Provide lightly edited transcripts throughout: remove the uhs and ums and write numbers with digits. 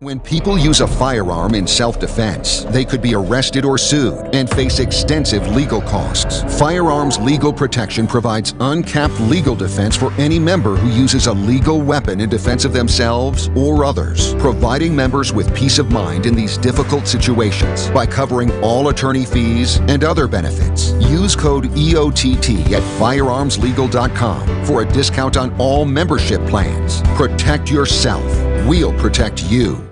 When people use a firearm in self-defense, they could be arrested or sued and face extensive legal costs. Firearms Legal Protection provides uncapped legal defense for any member who uses a legal weapon in defense of themselves or others, providing members with peace of mind in these difficult situations by covering all attorney fees and other benefits. Use code EOTT at firearmslegal.com for a discount on all membership plans. Protect yourself. We'll protect you.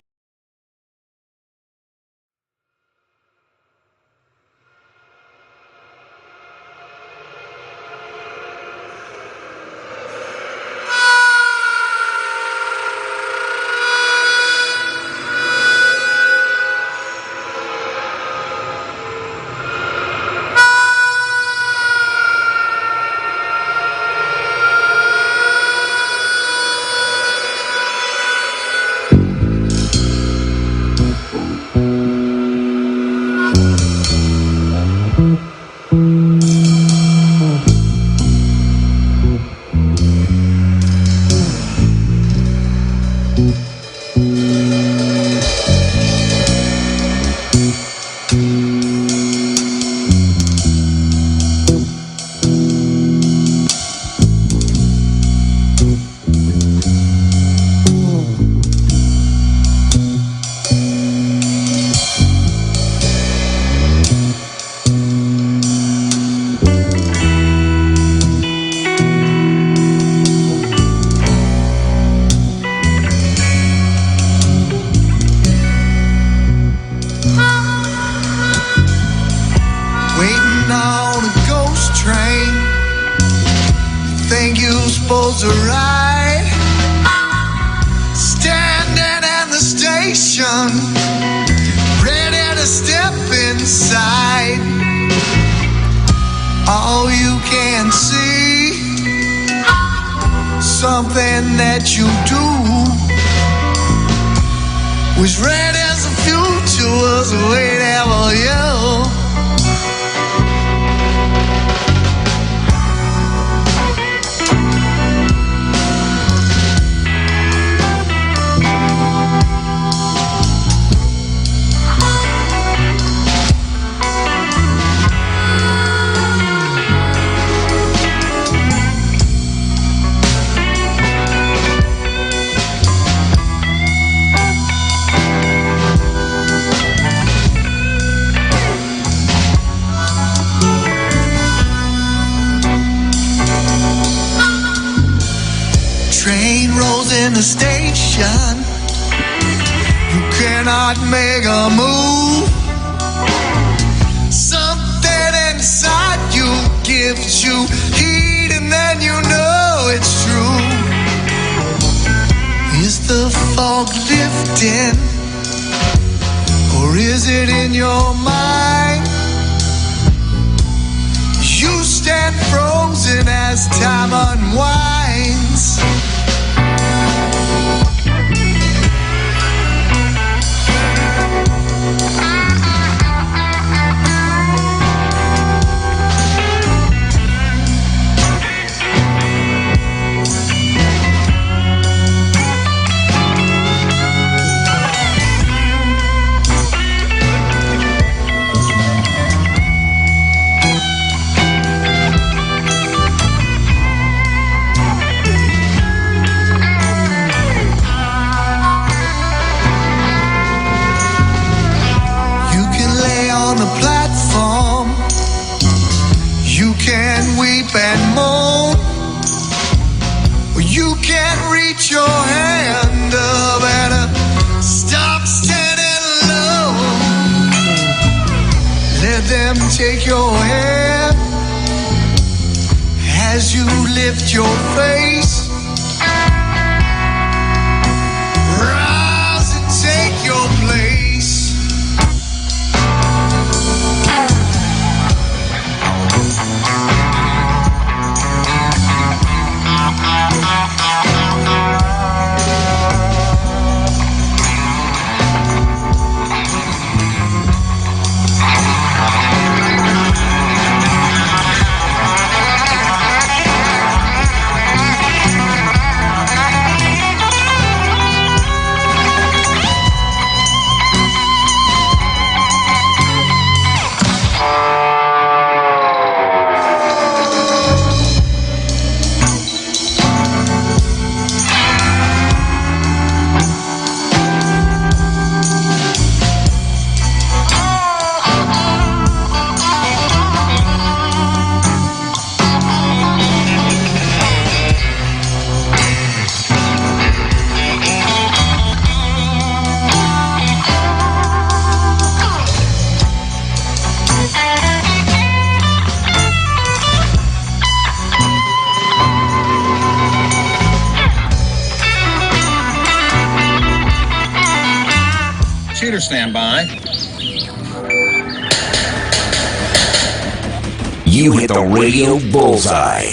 Supposed to ride, standing in the station, ready to step inside. All you can see, something that you do, was red as the future was waiting for you. Train rolls in the station, you cannot make a move. Something inside you gives you heat and then you know it's true. Is the fog lifting, or is it in your mind? You stand frozen as time unwinds. And moan, you can't reach your hand up and stop standing alone. Let them take your hand as you lift your face. Rise and take your place. Snyder, stand by. You hit the radio bullseye.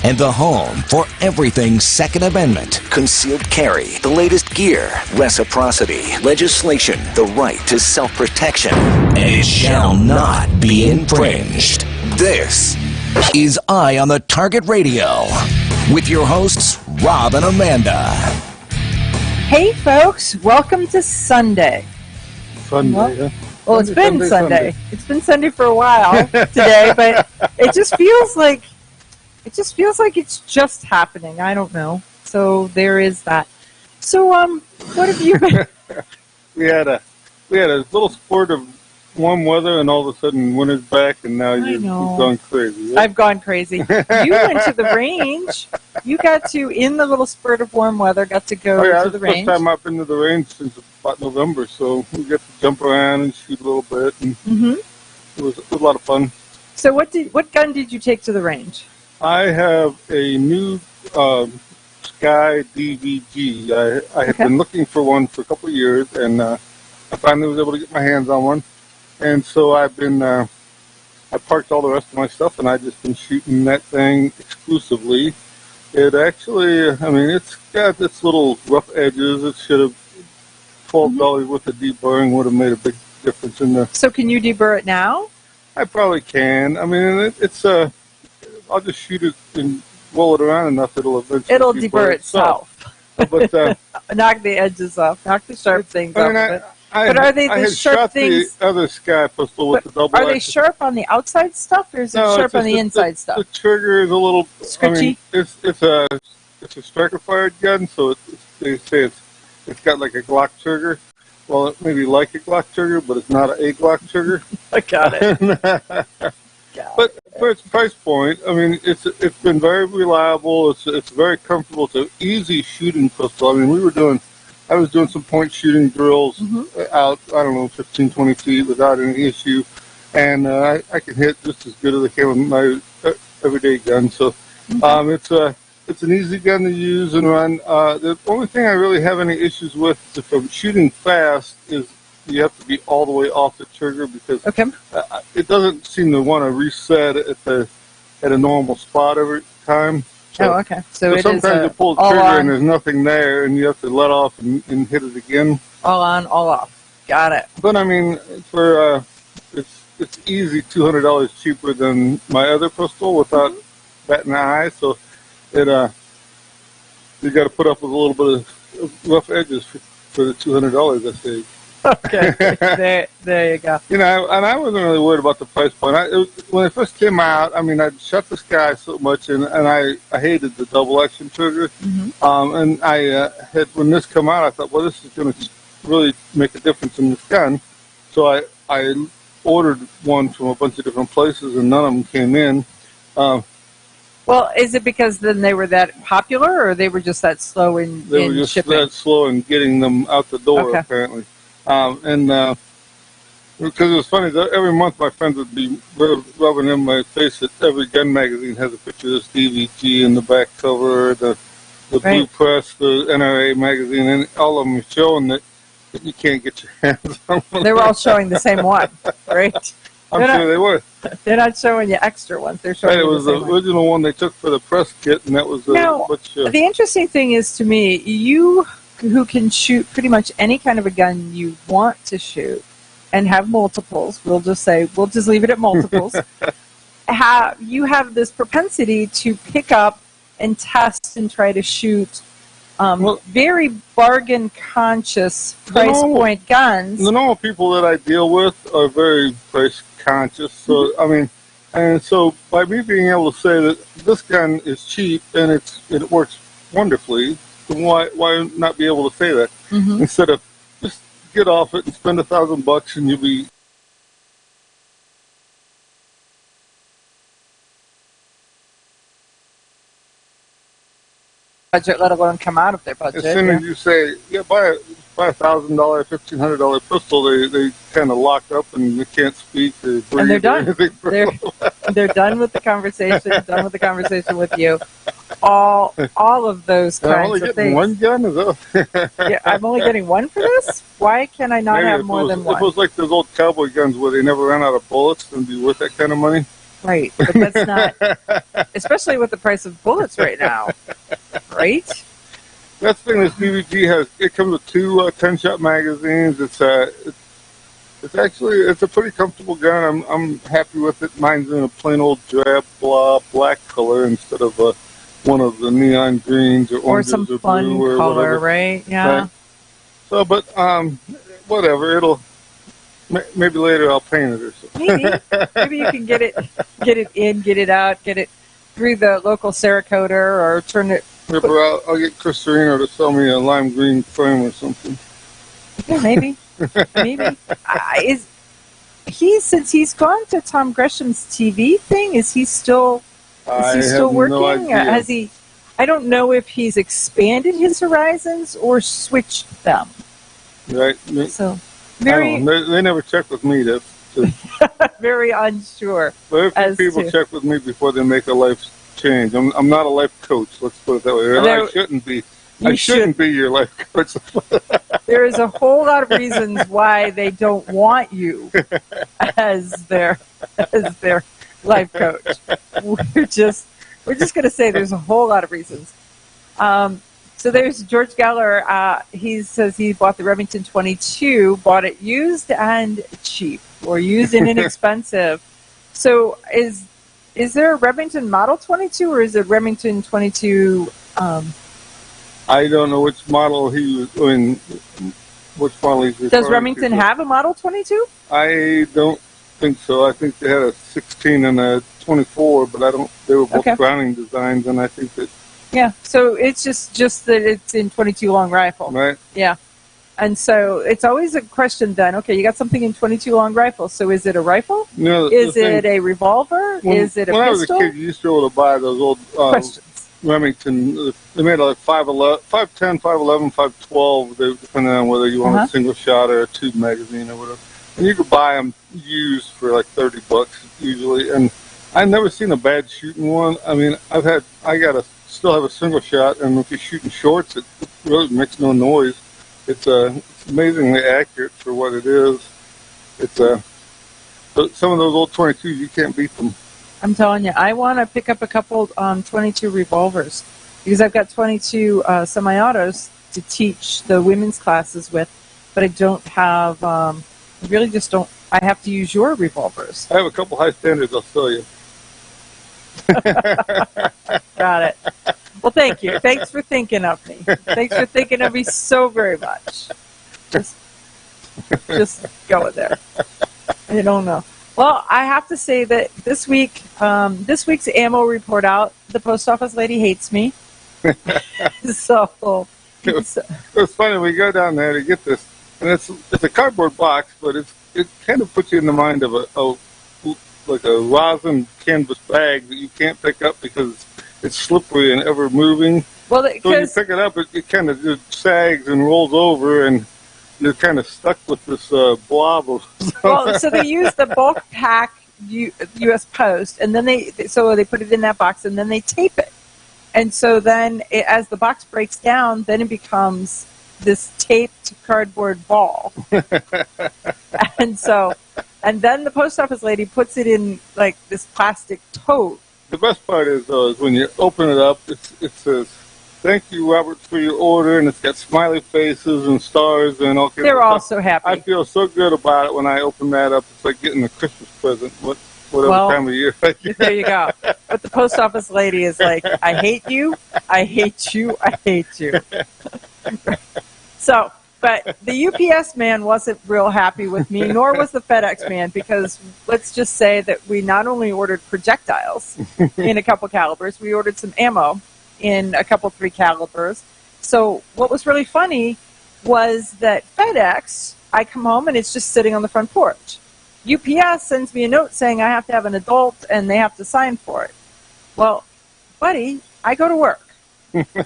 And the home for everything Second Amendment, concealed carry, the latest gear, reciprocity, legislation, the right to self-protection, and it shall not be infringed. This is Eye on the Target Radio with your hosts, Rob and Amanda. Hey folks, welcome to Sunday. Well, it's been Sunday. It's been Sunday for a while today, but it just feels like it's just happening. I don't know. So there is that. So what have you been? we had a little spurt of warm weather, and all of a sudden winter's back, and now you've gone crazy. Right? I've gone crazy. You went to the range. You got to, in the little spurt of warm weather, got to go to the range. First time I've been to the range since about November, so we got to jump around and shoot a little bit, and it was a lot of fun. So what gun did you take to the range? I have a new Sky DVG. I had been looking for one for a couple of years, and I finally was able to get my hands on one. And so I've been, I parked all the rest of my stuff, and I've just been shooting that thing exclusively. It actually, I mean, it's got its little rough edges. It should have, $12 worth of deburring would have made a big difference in the... So can you deburr it now? I probably can. I mean, it's I'll just shoot it and roll it around enough, it'll eventually deburr itself. But knock the edges off, knock the sharp things off of it. But are they the sharp things? The other Sky pistol with the double. Are they sharp on the outside stuff, or is it sharp on the inside stuff? The trigger is a little scritchy. I mean, it's a striker-fired gun, so they say it's got like a Glock trigger. Well, it may be like a Glock trigger, but it's not a Glock trigger. I got it. But for its price point, I mean, it's been very reliable. It's very comfortable. It's an easy shooting pistol. I mean, I was doing some point shooting drills out, I don't know, 15, 20 feet without any issue. And I can hit just as good as I can with my everyday gun. So it's an easy gun to use and run. The only thing I really have any issues with if I'm shooting fast is you have to be all the way off the trigger because it doesn't seem to want to reset at a normal spot every time. So, So sometimes you pull the trigger and there's nothing there, and you have to let off and hit it again. All on, all off. Got it. But I mean, for it's easy $200 cheaper than my other pistol without batting an eye. So you got to put up with a little bit of rough edges for the $200, I think. Okay, there you go. You know, and I wasn't really worried about the price point. When it first came out, I mean, I'd shot the Sky so much, and I hated the double action trigger. And I had, when this come out, I thought, well, this is going to really make a difference in this gun. So I ordered one from a bunch of different places, and none of them came in. Well, is it because then they were that popular, or they were just that slow in shipping? They were just that slow in getting them out the door, apparently. Because it was funny, every month my friends would be rubbing in my face that every gun magazine has a picture of this DVG in the back cover, the Blue Press, the NRA magazine, and all of them are showing that you can't get your hands on one. They were all showing the same one, right? I'm sure they were. They're not showing you extra ones. They're showing it was the original one they took for the press kit, and that was the interesting thing is, to me, you who can shoot pretty much any kind of a gun you want to shoot and have multiples, we'll just leave it at multiples, you have this propensity to pick up and test and try to shoot very bargain conscious price point guns. The normal people that I deal with are very price conscious, so I mean, and so by me being able to say that this gun is cheap and it works wonderfully, then why not be able to say that instead of just get off it and spend $1,000 and you'll be budget, let alone come out of their budget. As soon as you say, buy a $1,000, $1,500 pistol, they kind of lock up and they can't speak or breathe. And they're done. They're done with the conversation. Done with the conversation with you. all of those I'm kinds only of getting things. one gun? Is that... Yeah, I'm only getting one for this? Why can I not Maybe have if more it was, than If one? it was like those old cowboy guns where they never ran out of bullets, then it'd be worth that kind of money. Right, but that's not, especially with the price of bullets right now. Right? That's the thing. This DVG has. It comes with two 10-shot magazines. It's actually a pretty comfortable gun. I'm happy with it. Mine's in a plain old drab black color instead of one of the neon greens or Or oranges some or fun blue or color, whatever. right? Yeah. Right. So, but whatever. Maybe later I'll paint it or something. Maybe you can get it in, get it out, get it through the local Cerakoter, or turn it. Maybe I'll get Chris Sereno to sell me a lime green frame or something. Yeah, maybe. Since he's gone to Tom Gresham's TV thing, is he still working? No idea. Has he? I don't know if he's expanded his horizons or switched them. Right. So I very, don't know. They never check with me. That's very unsure. Very few people check with me before they make a life change. I'm not a life coach. Let's put it that way. I shouldn't be. I shouldn't be your life coach. There is a whole lot of reasons why they don't want you as their life coach. We're just going to say there's a whole lot of reasons. So there's George Geller. He says he bought the Remington 22, bought it used and cheap, or used and inexpensive. So is there a Remington Model 22, or is it Remington 22? I don't know which model which model he's referring to. Does Remington have a Model 22? I don't think so. I think they had a 16 and a 24, but they were both Browning designs, and I think that. Yeah, so it's just that it's in 22 long rifle. Right. Yeah. And so it's always a question then, okay, you got something in 22 long rifle, so is it a rifle? Is it a revolver? Is it a pistol? When I was a kid, you used to be able to buy those old Remington. They made like 5.11, 5.10, 5.11, 5.12, depending on whether you want a single shot or a tube magazine or whatever. And you could buy them used for like $30 usually. And I've never seen a bad shooting one. I mean, still have a single shot, and if you're shooting shorts, it really makes no noise. It's amazingly accurate for what it is. But some of those old 22s, you can't beat them. I'm telling you, I want to pick up a couple 22 revolvers, because I've got 22 semi-autos to teach the women's classes with, but I don't have, I really just don't, I have to use your revolvers. I have a couple high standards I'll sell you. Got it. Well, thank you. Thanks for thinking of me. Thanks for thinking of me so very much. Just go there. I don't know. Well, I have to say that this week's ammo report out, the post office lady hates me. So it's funny. We go down there to get this, and it's a cardboard box, but it kind of puts you in the mind of like a rosin canvas bag that you can't pick up because it's slippery and ever moving. Well, so when you pick it up, it kind of just sags and rolls over, and you're kind of stuck with this blob of stuff. Well, so they use the bulk pack U.S. Post, and then they put it in that box, and then they tape it. And so then, as the box breaks down, then it becomes this taped cardboard ball. And then the post office lady puts it in like this plastic tote. The best part is when you open it up, it says, "Thank you, Robert, for your order," and it's got smiley faces and stars and all kinds of stuff. They're all so happy. I feel so good about it when I open that up. It's like getting a Christmas present, whatever time of year. There you go. But the post office lady is like, "I hate you, I hate you, I hate you." So, but the UPS man wasn't real happy with me, nor was the FedEx man, because let's just say that we not only ordered projectiles in a couple calibers, we ordered some ammo in a couple 3 calibers. So what was really funny was that FedEx, I come home and it's just sitting on the front porch. UPS sends me a note saying I have to have an adult and they have to sign for it. Well, buddy, I go to work.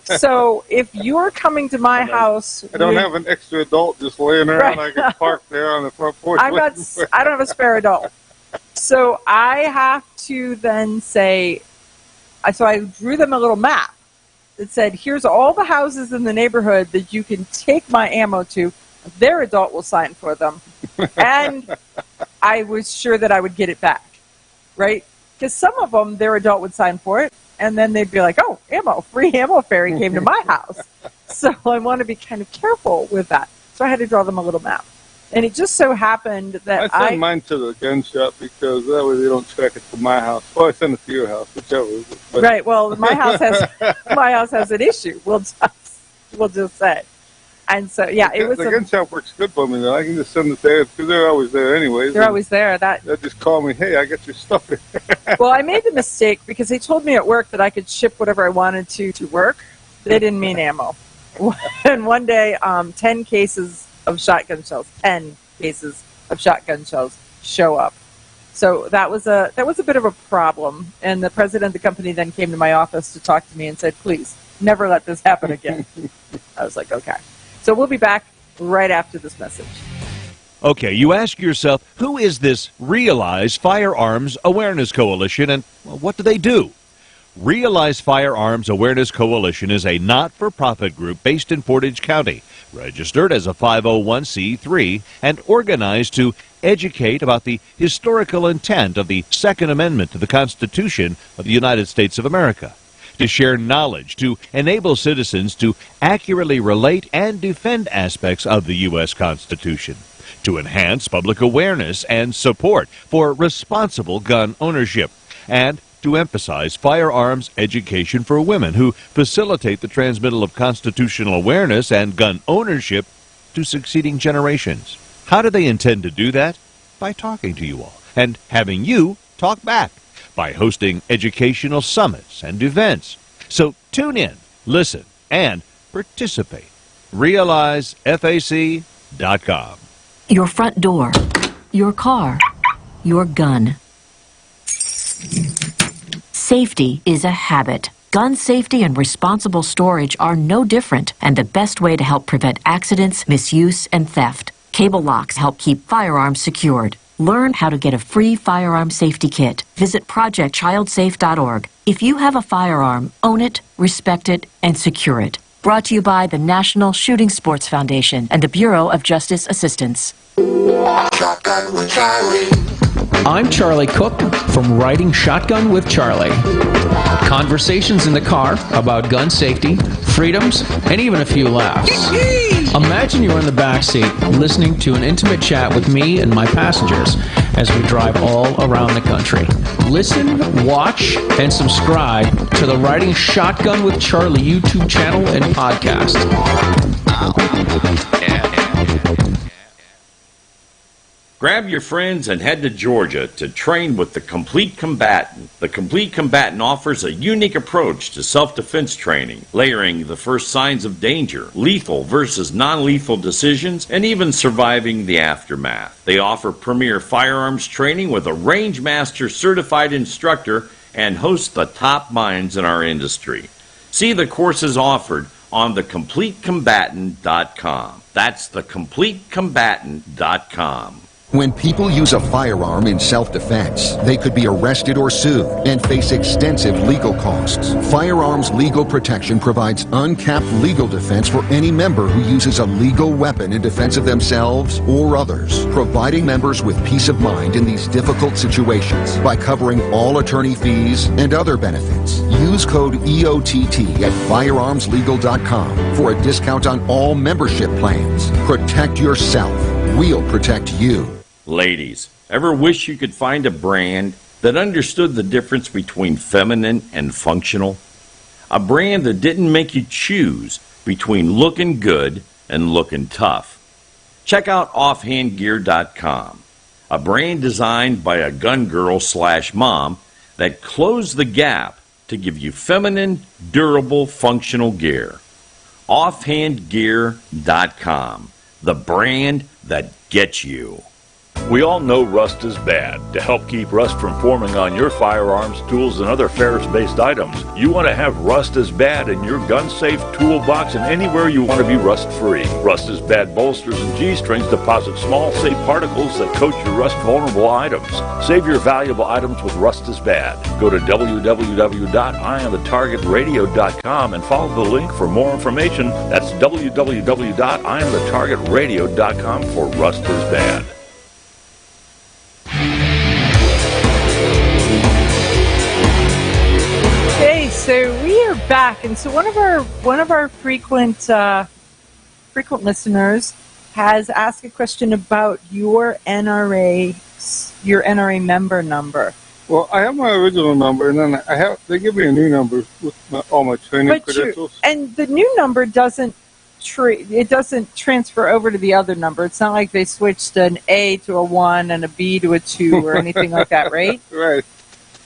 So if you're coming to my house... I don't have an extra adult just laying around. Right. I can park there on the front porch. I don't have a spare adult. So I have to then say... So I drew them a little map that said, here's all the houses in the neighborhood that you can take my ammo to. Their adult will sign for them. And I was sure that I would get it back, right? Because some of them, their adult would sign for it, and then they'd be like, oh, ammo, free ammo fairy came to my house. So I want to be kind of careful with that. So I had to draw them a little map. And it just so happened that I send mine to the gun shop because that way they don't track it to my house. Or I send it to your house, whichever. But right. Well, my house has an issue. We'll just say. And so, yeah, it was the gun shop works good for me. Though I can just send it there because they're always there anyways. They're always there. They just call me. Hey, I got your stuff. Well, I made the mistake because they told me at work that I could ship whatever I wanted to work. They didn't mean ammo. And one day, 10 cases of shotgun shells, 10 cases of shotgun shells show up. So that was a bit of a problem. And the president of the company then came to my office to talk to me and said, please, never let this happen again. I was like, okay. So we'll be back right after this message. Okay, you ask yourself, who is this Realize Firearms Awareness Coalition, and what do they do? Realize Firearms Awareness Coalition is a not-for-profit group based in Portage County, registered as a 501c3, and organized to educate about the historical intent of the Second Amendment to the Constitution of the United States of America, to share knowledge, to enable citizens to accurately relate and defend aspects of the U.S. Constitution, to enhance public awareness and support for responsible gun ownership, and to emphasize firearms education for women who facilitate the transmittal of constitutional awareness and gun ownership to succeeding generations. How do they intend to do that? By talking to you all and having you talk back, by hosting educational summits and events. So tune in, listen, and participate. RealizeFAC.com. Your front door, your car, your gun. Safety is a habit. Gun safety and responsible storage are no different, and the best way to help prevent accidents, misuse, and theft. Cable locks help keep firearms secured. Learn how to get a free firearm safety kit. Visit ProjectChildSafe.org. If you have a firearm, own it, respect it, and secure it. Brought to you by the National Shooting Sports Foundation and the Bureau of Justice Assistance. Shotgun with Charlie. I'm Charlie Cook from Riding Shotgun with Charlie. Conversations in the car about gun safety, freedoms, and even a few laughs. Imagine you're in the back seat listening to an intimate chat with me and my passengers as we drive all around the country. Listen, watch, and subscribe to the Riding Shotgun with Charlie YouTube channel and podcast. Grab your friends and head to Georgia to train with the Complete Combatant. The Complete Combatant offers a unique approach to self-defense training, layering the first signs of danger, lethal versus non-lethal decisions, and even surviving the aftermath. They offer premier firearms training with a range master certified instructor and host the top minds in our industry. See the courses offered on thecompletecombatant.com. That's thecompletecombatant.com. When people use a firearm in self-defense, they could be arrested or sued and face extensive legal costs. Firearms Legal Protection provides uncapped legal defense for any member who uses a legal weapon in defense of themselves or others, providing members with peace of mind in these difficult situations by covering all attorney fees and other benefits. Use code EOTT at firearmslegal.com for a discount on all membership plans. Protect yourself. We'll protect you. Ladies, ever wish you could find a brand that understood the difference between feminine and functional? A brand that didn't make you choose between looking good and looking tough. Check out offhandgear.com, a brand designed by a gun girl / mom that closed the gap to give you feminine, durable, functional gear. Offhandgear.com, the brand that gets you. We all know rust is bad. To help keep rust from forming on your firearms, tools, and other ferrous-based items, you want to have Rust is Bad in your gun-safe toolbox and anywhere you want to be rust-free. Rust is Bad bolsters and G-strings deposit small, safe particles that coat your rust-vulnerable items. Save your valuable items with Rust is Bad. Go to www.eyeonthetargetradio.com and follow the link for more information. That's www.eyeonthetargetradio.com for Rust is Bad. Okay, so we are back, and so one of our frequent listeners has asked a question about your NRA member number. Well, I have my original number, and then they give me a new number with all my training credentials. And the new number doesn't transfer over to the other number. It's not like they switched an A to a 1 and a B to a 2 or anything like that, right? Right.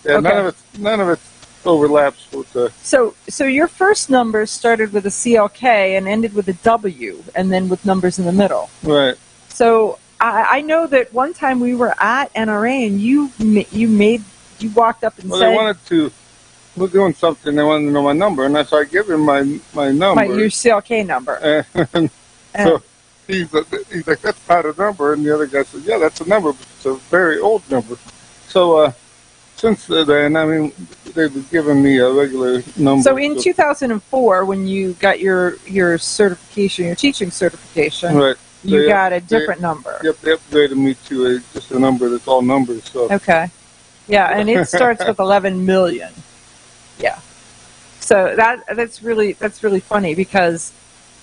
Yeah, Okay. none of it overlaps with the... So your first number started with a CLK and ended with a W, and then with numbers in the middle. Right. So I know that one time we were at NRA, and you walked up and said... Well, we're doing something, they wanted to know my number, and so I give him my number. Your CLK number. And so he's like, that's not a number, and the other guy says, yeah, that's a number, but it's a very old number. So since then, I mean, they've given me a regular number. So in 2004, when you got your certification, your teaching certification, right, you got a different number. Yep, they upgraded me to just a number that's all numbers. So. Okay. Yeah, and it starts with 11 million. Yeah. So that's really funny because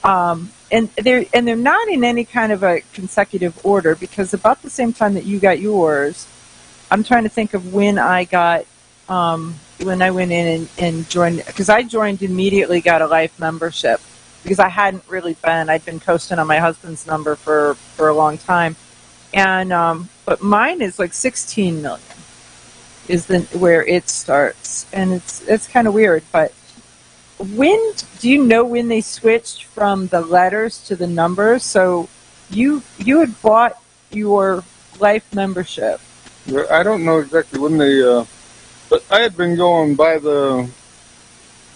and they're not in any kind of a consecutive order, because about the same time that you got yours, I'm trying to think of when I got when I went in and joined, because I joined immediately, got a life membership because I'd been coasting on my husband's number for a long time, and but mine is like 16 million is where it starts, and it's kind of weird. But do you know when they switched from the letters to the numbers? So you had bought your life membership. I don't know exactly when they, but I had been going by the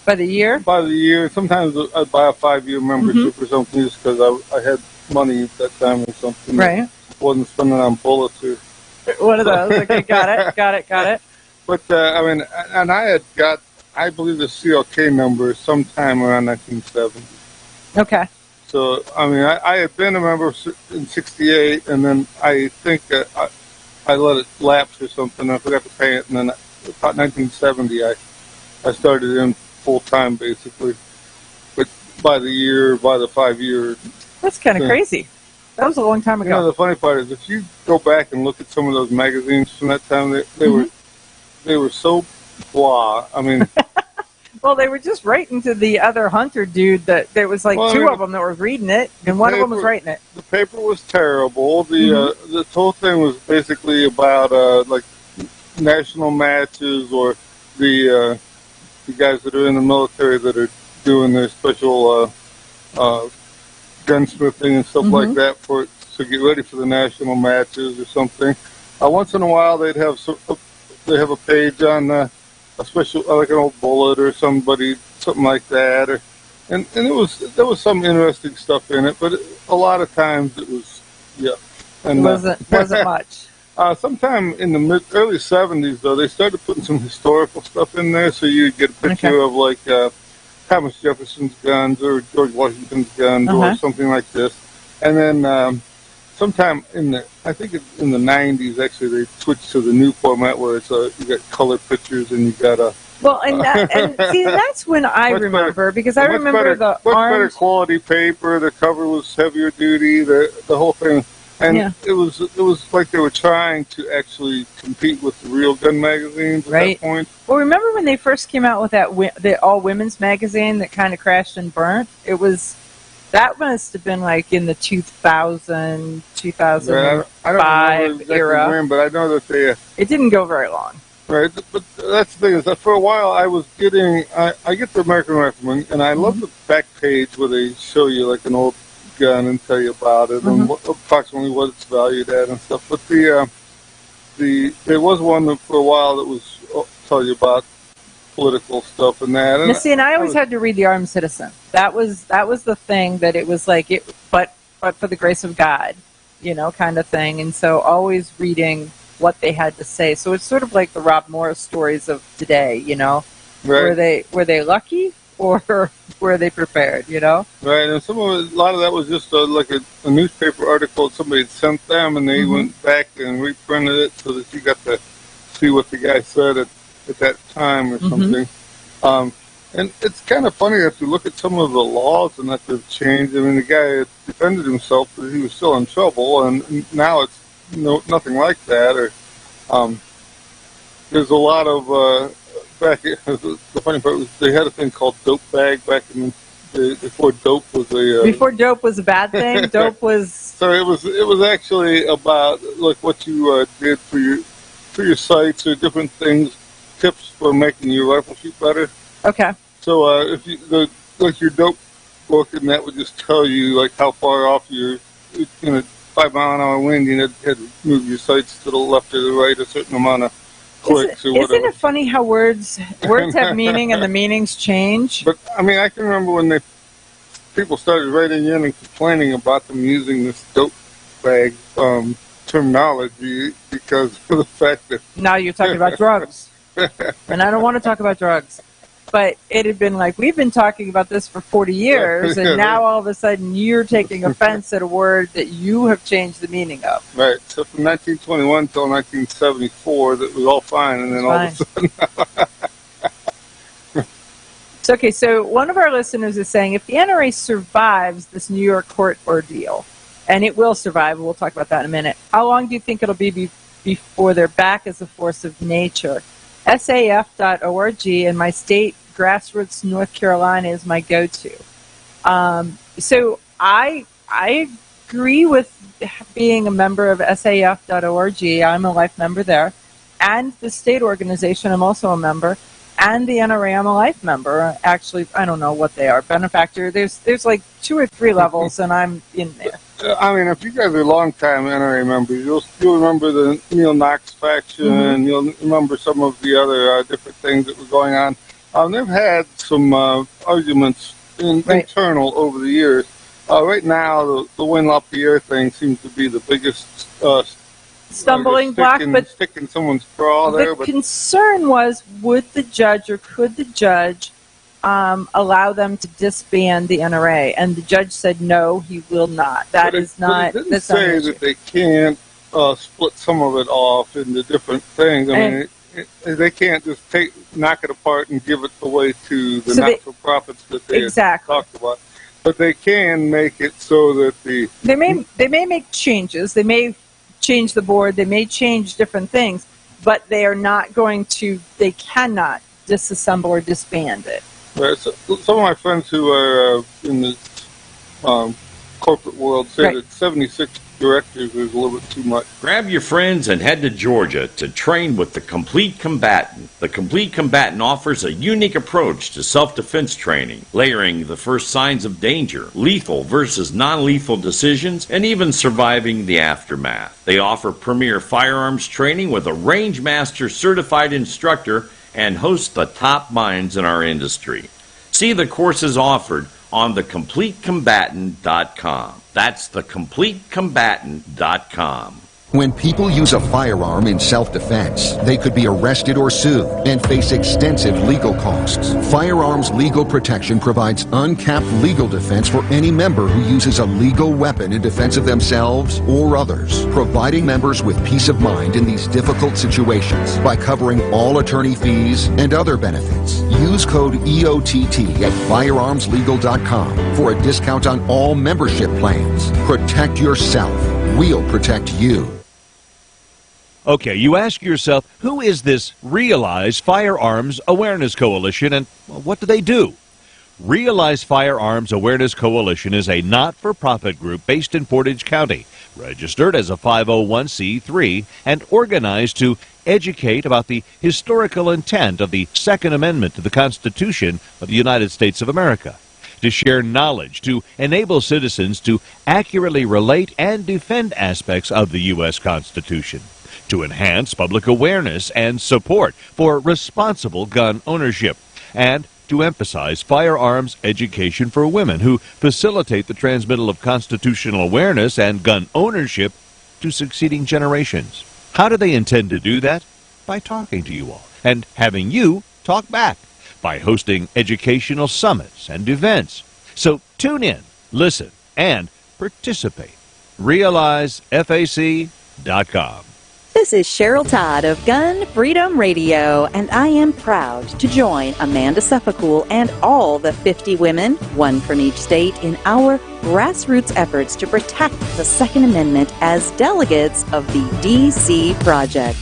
year. By the year. Sometimes I'd buy a 5-year membership or something, just because I had money at that time or something. Right. Wasn't spending on bullets or. One of those. Okay, got it. But I mean, and I had got, I believe, the CLK number sometime around 1970. Okay. So I mean, I had been a member in '68, and then I think I let it lapse or something. I forgot to pay it, and then about 1970, I started in full time basically. But by the 5-year. That's kind of crazy. That was a long time ago. You know, the funny part is, if you go back and look at some of those magazines from that time, they were so blah. I mean, well, they were just writing to the other hunter dude that there was like two of them that were reading it, and one of them was writing it. The paper was terrible. The whole thing was basically about like national matches, or the guys that are in the military that are doing their special gunsmithing and stuff like that to get ready for the national matches or something. Once in a while, they have a page on a special, like an old bullet or something like that, and there was some interesting stuff in it, but a lot of times it was and wasn't much. Sometime in the early 70s, though, they started putting some historical stuff in there, so you get a picture of like Thomas Jefferson's guns or George Washington's guns or something like this. And then sometime in the 90s, actually, they switched to the new format where it's you got color pictures and you got a... Well, and see, that's when I remember, because I remember the much better quality paper, the cover was heavier duty, the whole thing. And it was like they were trying to actually compete with the real gun magazines at that point. Well, remember when they first came out with the all women's magazine that kind of crashed and burnt? That must have been like in the 2005 I don't remember exactly era. When, but I know that it didn't go very long. Right, but that's the thing is that for a while I was getting I get the American Rifleman, and I love the back page where they show you like an old gun and tell you about it and approximately what it's valued at and stuff. But there was one that for a while that was tell you about political stuff and that. And now, see, and I always had to read The Armed Citizen. That was the thing that it was like it, but for the grace of God, kind of thing. And so always reading what they had to say. So it's sort of like the Rob Morris stories of today, Right. Were they lucky or were they prepared, Right, and a lot of that was just like a newspaper article somebody had sent them, and they went back and reprinted it so that you got to see what the guy said at that time or something. And it's kind of funny if you look at some of the laws and that they've changed. I mean, the guy had defended himself, but he was still in trouble, and now it's nothing like that. Or there's a lot of the funny part was they had a thing called dope bag back in before dope was before dope was a bad thing. Dope was so it was actually about like what you did for your sights or different things, tips for making your rifle shoot better. Okay. So if you like your dope book, and that would just tell you like how far off you're in a 5-mile-an-hour wind, you had to move your sights to the left or the right a certain amount of clicks or whatever. Isn't it funny how words have meaning and the meanings change? But I mean, I can remember when people started writing in and complaining about them using this dope bag terminology because of the fact that now you're talking about drugs, and I don't want to talk about drugs. But it had been like, we've been talking about this for 40 years, and now all of a sudden you're taking offense at a word that you have changed the meaning of. Right. So from 1921 until 1974, that was all fine, and then all of a sudden... Okay, so one of our listeners is saying, if the NRA survives this New York court ordeal, and it will survive, we'll talk about that in a minute, how long do you think it'll be before they're back as a force of nature? SAF.org, and my state, Grassroots, North Carolina, is my go-to. So I agree with being a member of SAF.org. I'm a life member there. And the state organization, I'm also a member. And the NRA, I'm a life member. Actually, I don't know what they are. Benefactor, there's like 2 or 3 levels, and I'm in there. I mean, if you guys are long-time NRA members, you'll remember the Neil Knox faction. You'll remember some of the other different things that were going on. They've had some arguments internal over the years. Right now, the Wayne LaPierre thing seems to be the biggest stumbling block, but sticking someone's craw there. The concern was, would the judge or could the judge allow them to disband the NRA? And the judge said no, he will not. That is not. But it didn't say that they can't split some of it off into different things. I mean, they can't just knock it apart and give it away to the not-for-profits that they had talked about. But they can make it so that they may make changes. They may change the board. They may change different things, but they are not going to. They cannot disassemble or disband it. Right. So, some of my friends who are in the corporate world say that 76 directors is a little bit too much. Grab your friends and head to Georgia to train with the Complete Combatant. The Complete Combatant offers a unique approach to self-defense training, layering the first signs of danger, lethal versus non-lethal decisions, and even surviving the aftermath. They offer premier firearms training with a range master certified instructor and host the top minds in our industry. See the courses offered on thecompletecombatant.com. That's thecompletecombatant.com. When people use a firearm in self-defense, they could be arrested or sued and face extensive legal costs. Firearms Legal Protection provides uncapped legal defense for any member who uses a legal weapon in defense of themselves or others, providing members with peace of mind in these difficult situations by covering all attorney fees and other benefits. Use code EOTT at firearmslegal.com for a discount on all membership plans. Protect yourself. We'll protect you. Okay, you ask yourself, who is this Realize Firearms Awareness Coalition, and what do they do? Realize Firearms Awareness Coalition is a not-for-profit group based in Portage County, registered as a 501c3, and organized to educate about the historical intent of the Second Amendment to the Constitution of the United States of America. to share knowledge, to enable citizens to accurately relate and defend aspects of the U.S. Constitution, to enhance public awareness and support for responsible gun ownership, and to emphasize firearms education for women who facilitate the transmittal of constitutional awareness and gun ownership to succeeding generations. How do they intend to do that? By talking to you all and having you talk back, by hosting educational summits and events. So tune in, listen, and participate. RealizeFAC.com. This is Cheryl Todd of Gun Freedom Radio, and I am proud to join Amanda Suffolcool and all the 50 women, one from each state, in our grassroots efforts to protect the Second Amendment as delegates of the DC Project.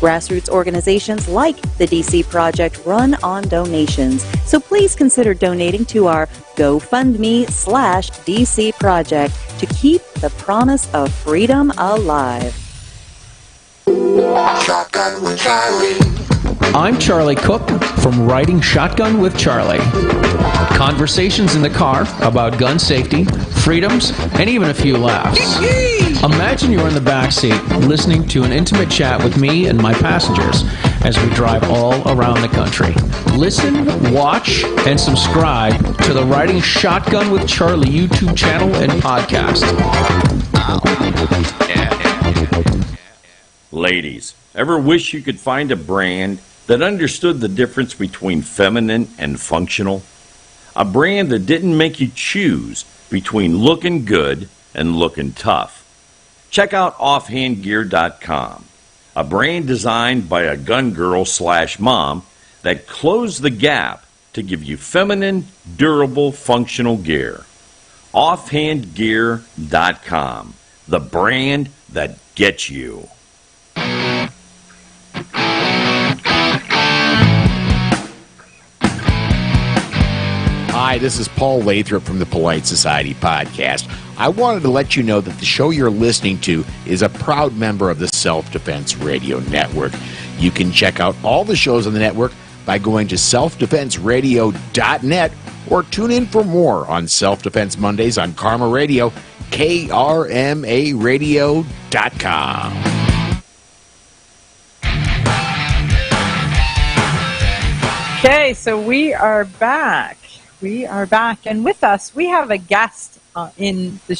Grassroots organizations like the DC Project run on donations, so please consider donating to our GoFundMe/DC Project to keep the promise of freedom alive. Shotgun with Charlie. I'm Charlie Cook from Riding Shotgun with Charlie. Conversations in the car about gun safety, freedoms, and even a few laughs. Imagine you're in the back seat listening to an intimate chat with me and my passengers as we drive all around the country. Listen, watch, and subscribe to the Riding Shotgun with Charlie YouTube channel and podcast. Ladies, ever wish you could find a brand that understood the difference between feminine and functional? A brand that didn't make you choose between looking good and looking tough. Check out offhandgear.com, a brand designed by a gun girl/mom that closed the gap to give you feminine, durable, functional gear. Offhandgear.com, the brand that gets you. Hi, this is Paul Lathrop from the Polite Society podcast. I wanted to let you know that the show you're listening to is a proud member of the Self-Defense Radio Network. You can check out all the shows on the network by going to selfdefenseradio.net or tune in for more on Self-Defense Mondays on Karma Radio, krmaradio.com. Okay, so we are back. And with us, we have a guest on the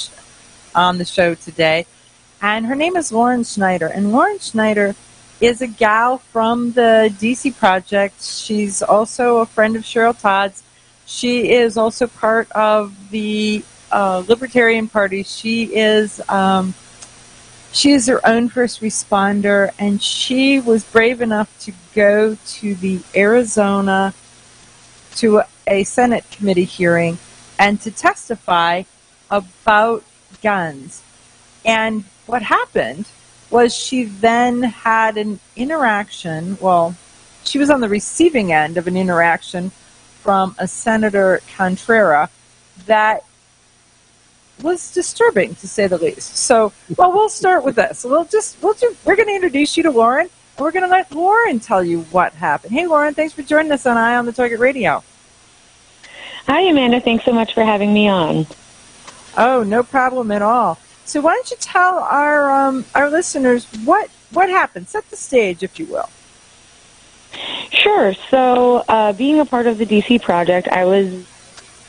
show today, and her name is Lauren Snyder. And Lauren Snyder is a gal from the DC Project. She's also a friend of Cheryl Todd's. She is also part of the Libertarian Party. She is her own first responder, and she was brave enough to go to the Arizona to a Senate committee hearing and to testify about guns. And what happened was she then had an interaction, she was on the receiving end of an interaction from a Senator Contreras that was disturbing, to say the least. So, we'll start with this. We're going to introduce you to Lauren, and we're going to let Lauren tell you what happened. Hey, Lauren, thanks for joining us on Eye on the Target Radio. Hi, Amanda. Thanks so much for having me on. Oh, no problem at all. So why don't you tell our listeners what happened? Set the stage, if you will. Sure. So being a part of the DC Project, I was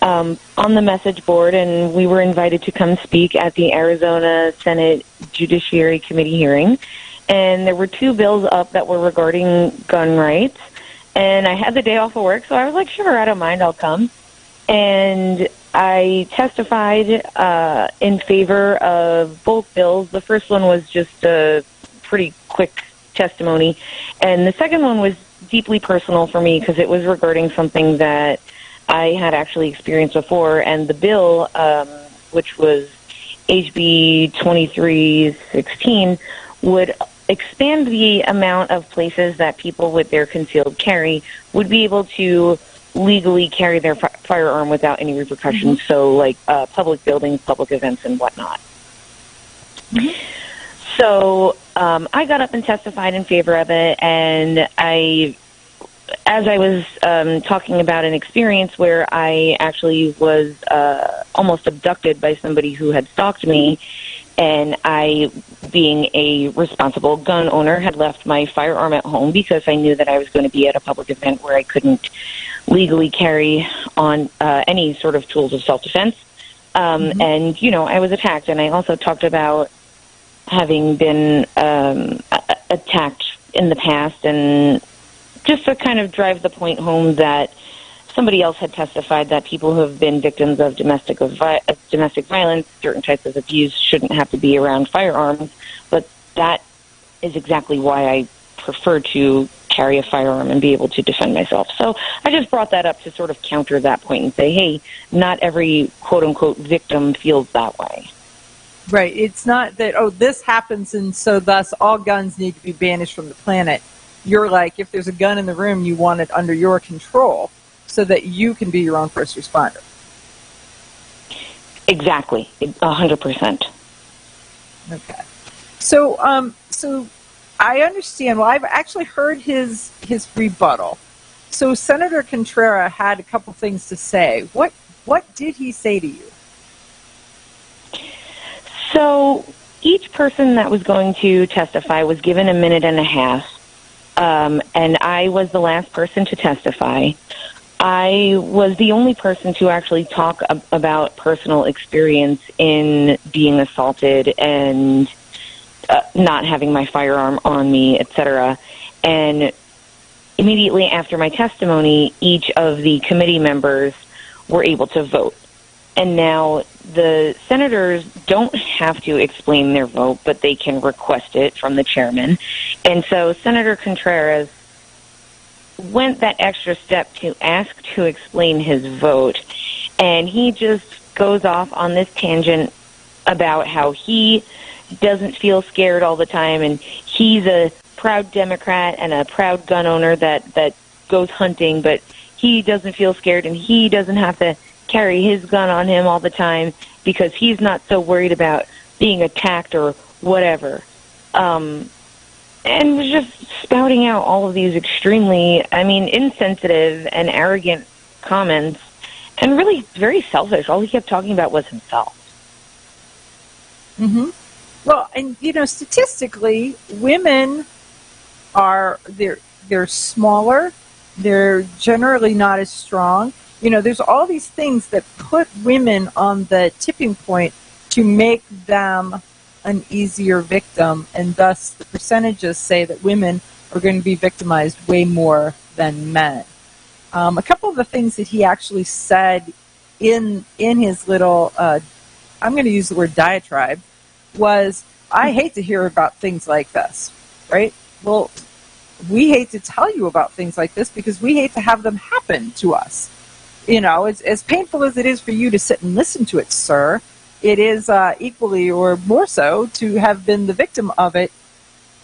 on the message board, and we were invited to come speak at the Arizona Senate Judiciary Committee hearing. And there were two bills up that were regarding gun rights. And I had the day off of work, so I was like, sure, I don't mind, I'll come. And I testified in favor of both bills. The first one was just a pretty quick testimony. And the second one was deeply personal for me because it was regarding something that I had actually experienced before. And the bill, which was HB 2316, would expand the amount of places that people with their concealed carry would be able to legally carry their firearm without any repercussions, so like public buildings, public events, and whatnot. So I got up and testified in favor of it, and I as I was talking about an experience where I actually was almost abducted by somebody who had stalked me, and I, being a responsible gun owner, had left my firearm at home because I knew that I was going to be at a public event where I couldn't legally carry on any sort of tools of self-defense. And, you know, I was attacked. And I also talked about having been attacked in the past, and just to kind of drive the point home that somebody else had testified that people who have been victims of domestic violence, certain types of abuse, shouldn't have to be around firearms. But that is exactly why I prefer to carry a firearm and be able to defend myself. So I just brought that up to sort of counter that point and say, hey, not every quote-unquote victim feels that way. Right. It's not that, oh, this happens and so thus all guns need to be banished from the planet. You're like, if there's a gun in the room, you want it under your control so that you can be your own first responder. Exactly. 100%. Okay. So I understand. Well, I've actually heard his rebuttal. So Senator Contreras had a couple things to say. What did he say to you? So each person that was going to testify was given a minute and a half, and I was the last person to testify. I was the only person to actually talk about personal experience in being assaulted and not having my firearm on me, etc. And immediately after my testimony, each of the committee members were able to vote. And now the senators don't have to explain their vote, but they can request it from the chairman. And so Senator Contreras went that extra step to ask to explain his vote. And he just goes off on this tangent about how he doesn't feel scared all the time, and he's a proud Democrat and a proud gun owner that goes hunting, but he doesn't feel scared and he doesn't have to carry his gun on him all the time because he's not so worried about being attacked or whatever. And was just spouting out all of these extremely, insensitive and arrogant comments, and really very selfish. All he kept talking about was himself. Mm-hmm. Well, and statistically, women they're smaller. They're generally not as strong. There's all these things that put women on the tipping point to make them an easier victim, and thus the percentages say that women are going to be victimized way more than men. A couple of the things that he actually said in his little, I'm going to use the word diatribe, was, I hate to hear about things like this, right? Well, we hate to tell you about things like this because we hate to have them happen to us. It's as painful as it is for you to sit and listen to it, sir. It is equally or more so to have been the victim of it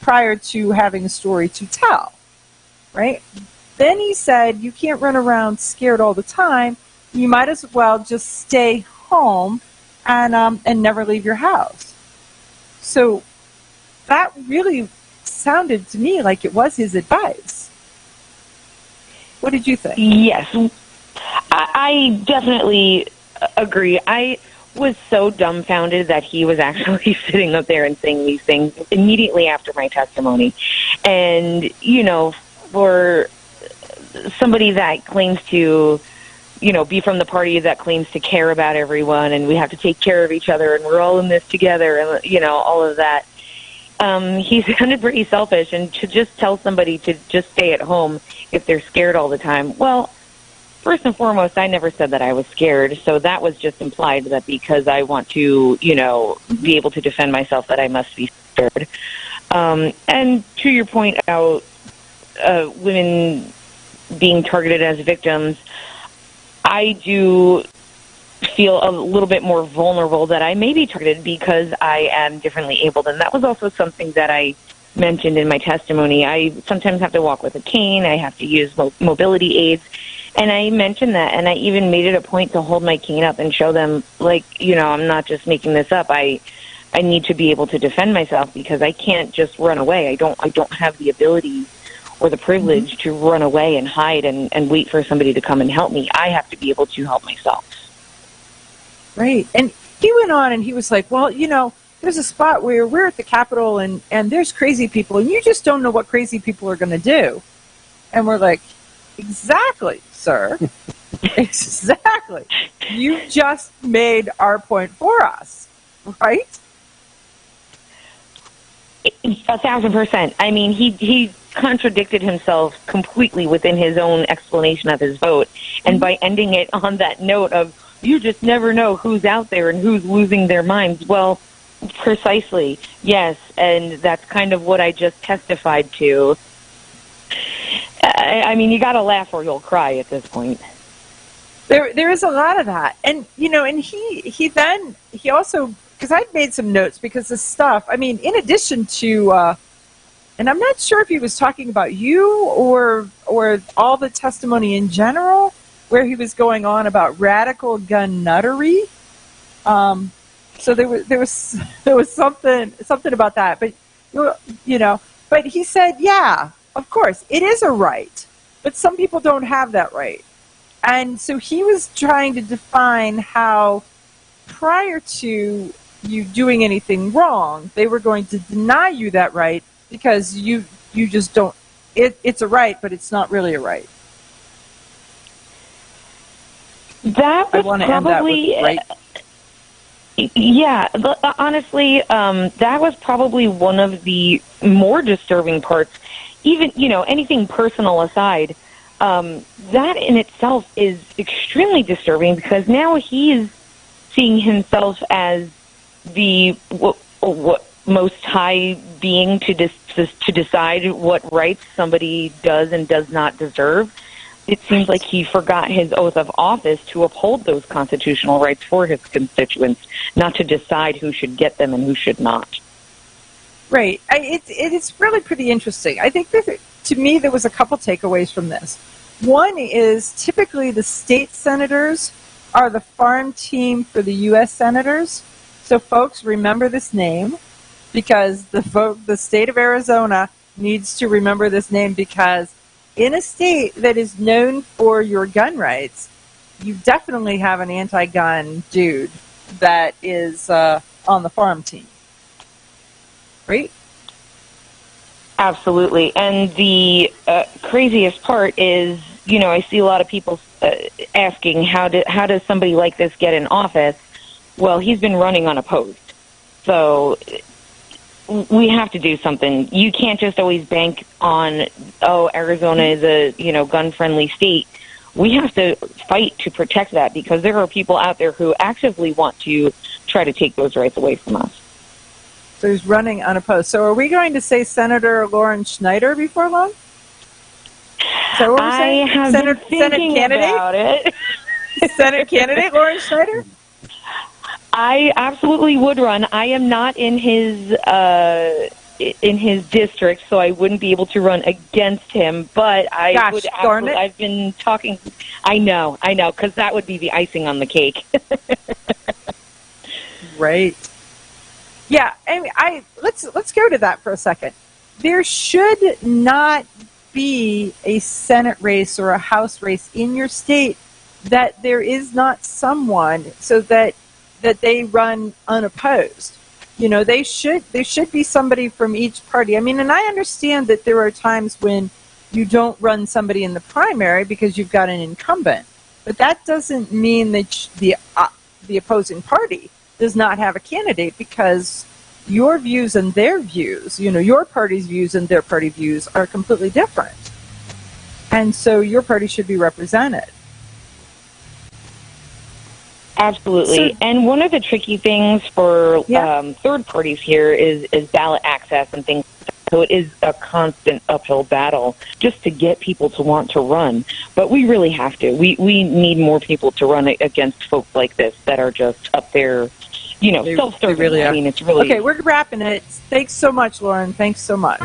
prior to having a story to tell, right? Then he said, you can't run around scared all the time. You might as well just stay home and never leave your house. So that really sounded to me like it was his advice. What did you think? Yes, I definitely agree. I was so dumbfounded that he was actually sitting up there and saying these things immediately after my testimony. And, for somebody that claims to, be from the party that claims to care about everyone and we have to take care of each other and we're all in this together and, all of that. He sounded pretty selfish, and to just tell somebody to just stay at home if they're scared all the time. Well, first and foremost, I never said that I was scared, so that was just implied that because I want to, be able to defend myself that I must be scared. And to your point about women being targeted as victims, I do feel a little bit more vulnerable that I may be targeted because I am differently abled. And that was also something that I mentioned in my testimony. I sometimes have to walk with a cane. I have to use mobility aids. And I mentioned that, and I even made it a point to hold my cane up and show them, I'm not just making this up. I need to be able to defend myself because I can't just run away. I don't have the ability or the privilege to run away and hide and wait for somebody to come and help me. I have to be able to help myself. Right. And he went on and he was like, well, there's a spot where we're at the Capitol and there's crazy people, and you just don't know what crazy people are going to do. And we're like, exactly, sir. Exactly. You just made our point for us, right? 1,000%. I mean, he contradicted himself completely within his own explanation of his vote. And by ending it on that note of, you just never know who's out there and who's losing their minds. Well, precisely, yes. And that's kind of what I just testified to. I mean, you got to laugh or you'll cry at this point. There is a lot of that. And, and he also, because I'd made some notes because the stuff, I mean, in addition to, and I'm not sure if he was talking about you or all the testimony in general, where he was going on about radical gun nuttery. So there was something about that, but but he said, yeah, of course it is a right, but some people don't have that right. And so he was trying to define how prior to you doing anything wrong, they were going to deny you that right because you just don't, it's a right, but it's not really a right. That was probably, right. Yeah, honestly, that was probably one of the more disturbing parts. Even, anything personal aside, that in itself is extremely disturbing because now he's seeing himself as the what most high being to decide what rights somebody does and does not deserve. It seems like he forgot his oath of office to uphold those constitutional rights for his constituents, not to decide who should get them and who should not. Right. It's really pretty interesting. I think that, to me, there was a couple takeaways from this. One is typically the state senators are the farm team for the U.S. senators. So, folks, remember this name because the state of Arizona needs to remember this name because in a state that is known for your gun rights, you definitely have an anti-gun dude that is on the farm team. Right? Absolutely. And the craziest part is, I see a lot of people asking, how does somebody like this get in office? Well, he's been running unopposed. So we have to do something. You can't just always bank on, Arizona is a, gun-friendly state. We have to fight to protect that because there are people out there who actively want to try to take those rights away from us. So he's running unopposed. So are we going to say Senator Lauren Snyder before long? So what we're saying? I have been thinking about it. Senate candidate Lauren Snyder? I absolutely would run. I am not in his district, so I wouldn't be able to run against him. But I would. Darn it. I've been talking. I know, because that would be the icing on the cake. Right. Yeah, let's go to that for a second. There should not be a Senate race or a House race in your state that there is not someone so that they run unopposed. They should be somebody from each party. I mean, and I understand that there are times when you don't run somebody in the primary because you've got an incumbent, but that doesn't mean that the opposing party does not have a candidate because your views and their views, your party's views and their party views are completely different. And so your party should be represented. Absolutely. So, and one of the tricky things for third parties here is ballot access and things. So it is a constant uphill battle just to get people to want to run. But we really have to. We need more people to run against folks like this that are just up there, self-serving. Really I mean, it's really... Okay, we're wrapping it. Thanks so much, Lauren. Thanks so much.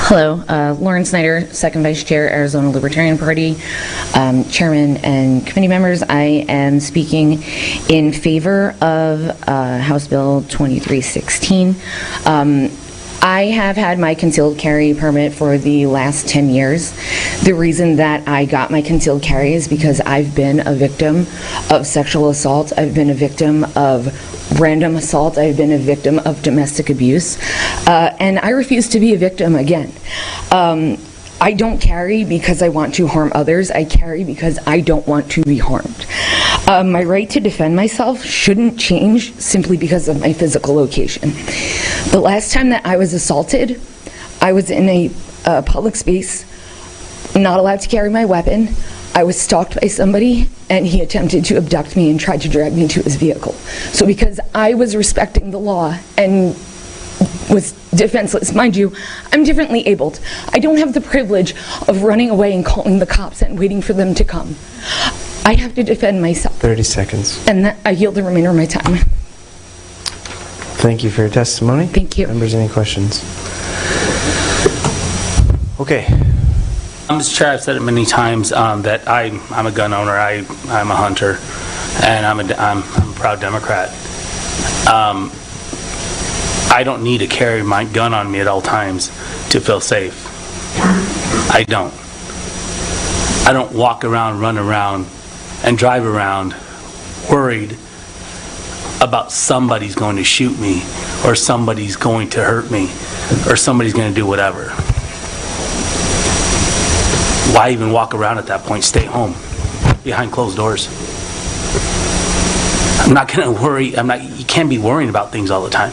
Hello, Lauren Snyder, Second Vice Chair, Arizona Libertarian Party, Chairman and committee members. I am speaking in favor of House Bill 2316. I have had my concealed carry permit for the last 10 years. The reason that I got my concealed carry is because I've been a victim of sexual assault. I've been a victim of random assault. I've been a victim of domestic abuse. And I refuse to be a victim again. I don't carry because I want to harm others. I carry because I don't want to be harmed. My right to defend myself shouldn't change simply because of my physical location. The last time that I was assaulted, I was in a public space, not allowed to carry my weapon. I was stalked by somebody, and he attempted to abduct me and tried to drag me to his vehicle. So because I was respecting the law and was defenseless, mind you, I'm differently abled. I don't have the privilege of running away and calling the cops and waiting for them to come. I have to defend myself. 30 seconds. And I yield the remainder of my time. Thank you for your testimony. Thank you. Members, any questions? Okay. Mr. Chair, I've said it many times that I'm a gun owner, I'm a hunter, and I'm a proud Democrat. I don't need to carry my gun on me at all times to feel safe. I don't. I don't walk around, run around, and drive around worried about somebody's going to shoot me, or somebody's going to hurt me, or somebody's going to do whatever. Why even walk around at that point? Stay home, behind closed doors. I'm not going to worry. You can't be worrying about things all the time.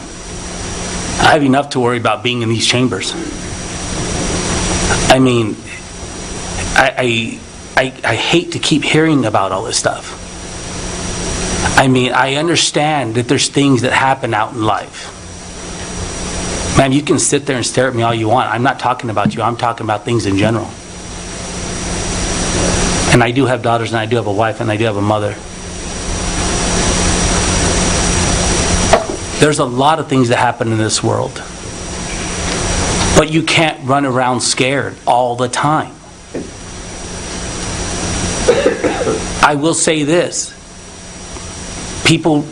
I have enough to worry about being in these chambers. I mean, I hate to keep hearing about all this stuff. I mean, I understand that there's things that happen out in life. Man, you can sit there and stare at me all you want. I'm not talking about you. I'm talking about things in general. And I do have daughters, and I do have a wife, and I do have a mother. There's a lot of things that happen in this world. But you can't run around scared all the time. I will say this. People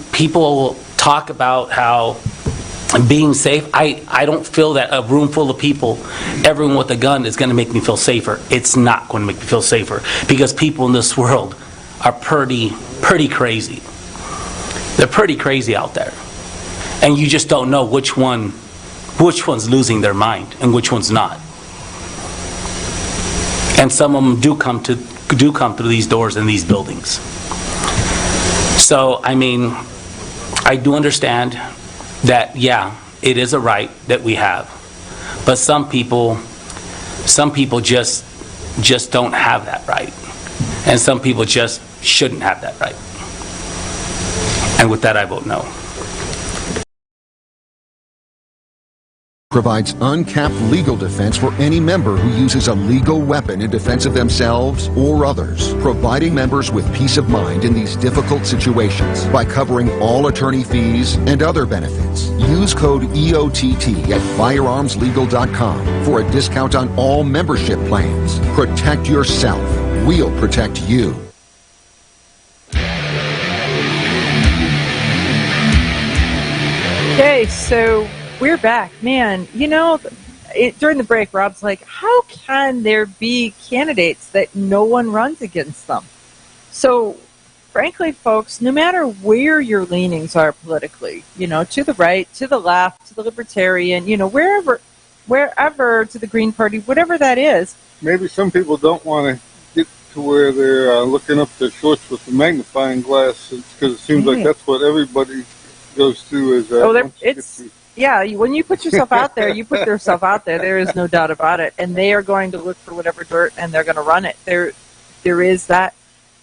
talk about how being safe, I don't feel that a room full of people, everyone with a gun, is going to make me feel safer. It's not going to make me feel safer, because people in this world are pretty crazy. They're pretty crazy out there. And you just don't know which one's losing their mind and which one's not. And some of them do come through these doors in these buildings. So, I mean, I do understand that, yeah, it is a right that we have. But some people just don't have that right. And some people just shouldn't have that right. And with that, I vote no. Provides uncapped legal defense for any member who uses a legal weapon in defense of themselves or others, providing members with peace of mind in these difficult situations by covering all attorney fees and other benefits. Use code EOTT at firearmslegal.com for a discount on all membership plans. Protect yourself. We'll protect you. Okay, so we're back. Man, you know, during the break, Rob's like, how can there be candidates that no one runs against them? So, frankly, folks, no matter where your leanings are politically, you know, to the right, to the left, to the libertarian, you know, wherever, to the Green Party, whatever that is. Maybe some people don't want to get to where they're looking up their shorts with the magnifying glass, because it seems like that's what everybody goes through. Yeah, when you put yourself out there, you put yourself out there. There is no doubt about it. And they are going to look for whatever dirt, and they're going to run it. There is that.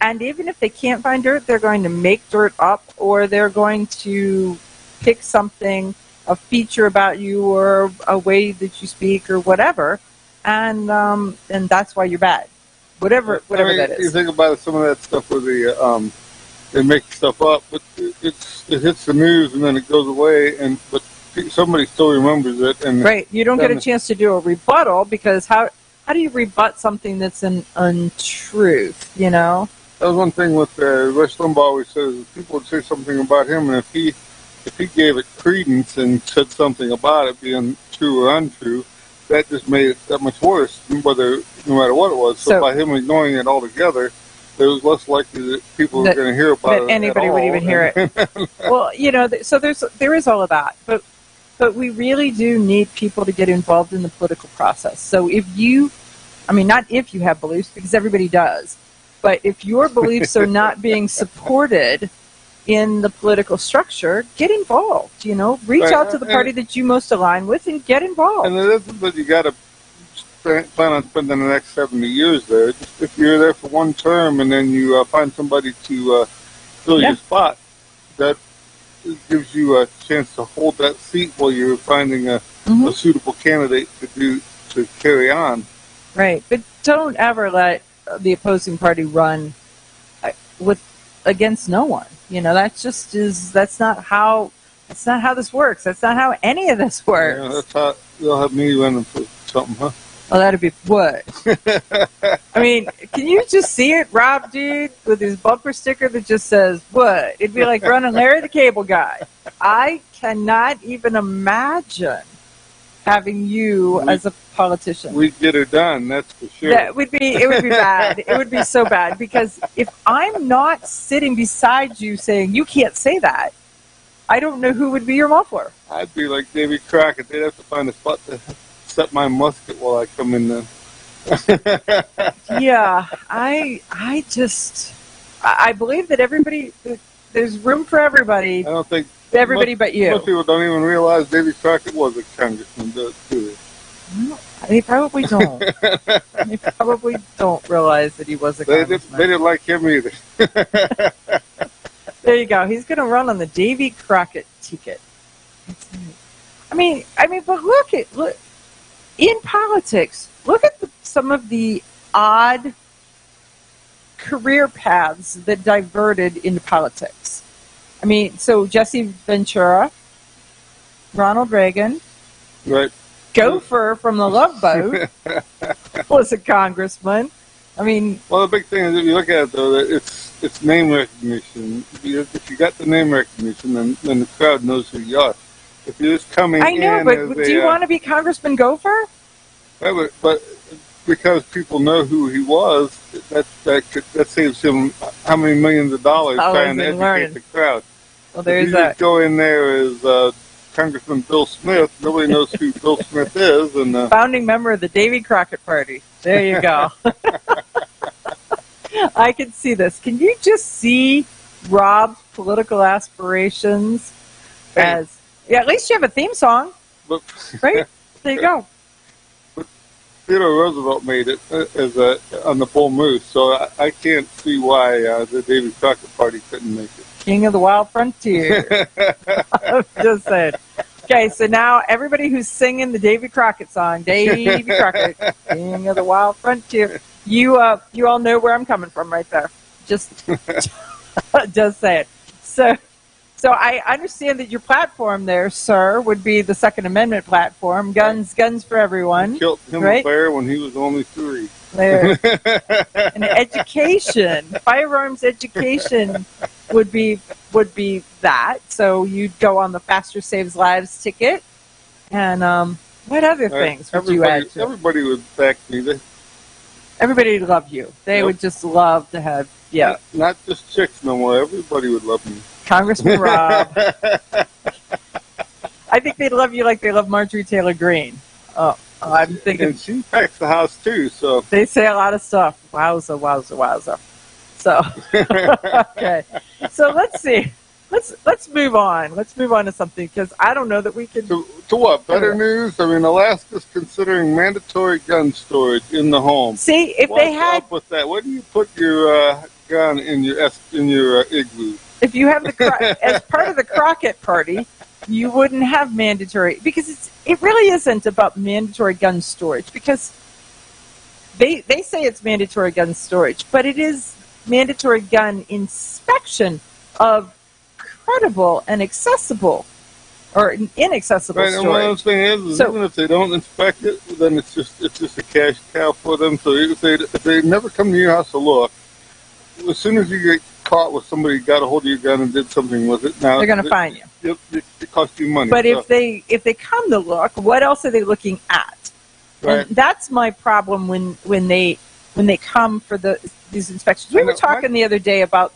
And even if they can't find dirt, they're going to make dirt up, or they're going to pick something, a feature about you, or a way that you speak, or whatever. And that's why you're bad. Whatever that is. You think about it, some of that stuff where they make stuff up, but it hits the news and then it goes away. But somebody still remembers it. And right. You don't get a chance to do a rebuttal because how do you rebut something that's an untruth, you know? That was one thing with Rush Limbaugh always says people would say something about him, and if he gave it credence and said something about it being true or untrue, that just made it that much worse, no matter what it was. So by him ignoring it altogether, it was less likely that people were going to hear about it. That anybody would even hear it. Well, you know, so there is all of that, but we really do need people to get involved in the political process. So not if you have beliefs, because everybody does, but if your beliefs are not being supported in the political structure, get involved. You know, reach out to the party that you most align with and get involved. And it isn't that you got to plan on spending the next 70 years there. Just if you're there for one term and then you find somebody to fill your spot, that gives you a chance to hold that seat while you're finding a suitable candidate to carry on. Right, but don't ever let the opposing party run against no one. You know, that's not how this works. That's not how any of this works. Yeah, that's how they'll have me running for something, huh? Oh, that'd be what? I mean, can you just see it, Rob, dude, with his bumper sticker that just says what? It'd be like running Larry the Cable Guy. I cannot even imagine having you as a politician. We'd get her done, that's for sure. It would be bad. It would be so bad, because if I'm not sitting beside you saying, you can't say that, I don't know who would be your muffler. I'd be like Davy Crockett. They'd have to find a spot to set my musket while I come in there. Yeah, I believe that there's room for everybody. I don't think everybody but you. Most people don't even realize Davy Crockett was a congressman, do they? They probably don't. They probably don't realize that he was a congressman. They didn't like him either. There you go. He's going to run on the Davy Crockett ticket. But look in politics. Look at some of the odd career paths that diverted into politics. I mean, so Jesse Ventura, Ronald Reagan, right? Gopher from the Love Boat was a congressman. I mean, well, the big thing is if you look at it though, that it's name recognition. If you got the name recognition, then the crowd knows who you are. If you're just coming in, I know, but do you want to be Congressman Gopher? But because people know who he was, that saves him how many millions of dollars trying to educate the crowd. Well, there's that. You go in there as Congressman Bill Smith. Nobody knows who Bill Smith is, and founding member of the Davy Crockett Party. There you go. I can see this. Can you just see Rob's political aspirations as? Yeah, at least you have a theme song, right? There you go. But Theodore Roosevelt made it on the Bull Moose, so I can't see why the Davy Crockett Party couldn't make it. King of the Wild Frontier. I'm just saying. Okay, so now everybody who's singing the Davy Crockett song, Davy Crockett, King of the Wild Frontier, you all know where I'm coming from right there. Just say it. So I understand that your platform there, sir, would be the Second Amendment platform, guns for everyone. He killed him right? a bear when he was only 3. There. And education, firearms education would be that. So you'd go on the Faster Saves Lives ticket. And what other things would you add to it? Everybody would back me. Everybody would love you. They would just love to have, Not just chicks no more. Everybody would love me. Congressman Rob. I think they'd love you like they love Marjorie Taylor Greene. Oh, I'm thinking. And she packs the house too, so. They say a lot of stuff. Wowza, wowza, wowza. So, okay. So let's see. Let's move on. Let's move on to something, because I don't know that we can. To what? Better news? I mean, Alaska's considering mandatory gun storage in the home. See, if they had. What's up with that? Where do you put your gun in your igloo? If you have as part of the Crockett Party, you wouldn't have mandatory, because it really isn't about mandatory gun storage, because they say it's mandatory gun storage, but it is mandatory gun inspection of credible and accessible or inaccessible Right, and one storage. other thing is So- even if they don't inspect it, then it's just a cash cow for them. So if they never come to your house to look, as soon as you get caught with somebody got a hold of your gun and did something with it, now They're going to fine you. It costs you money. But so. if they come to look, what else are they looking at? Right. And that's my problem when they come for these inspections. We were talking the other day about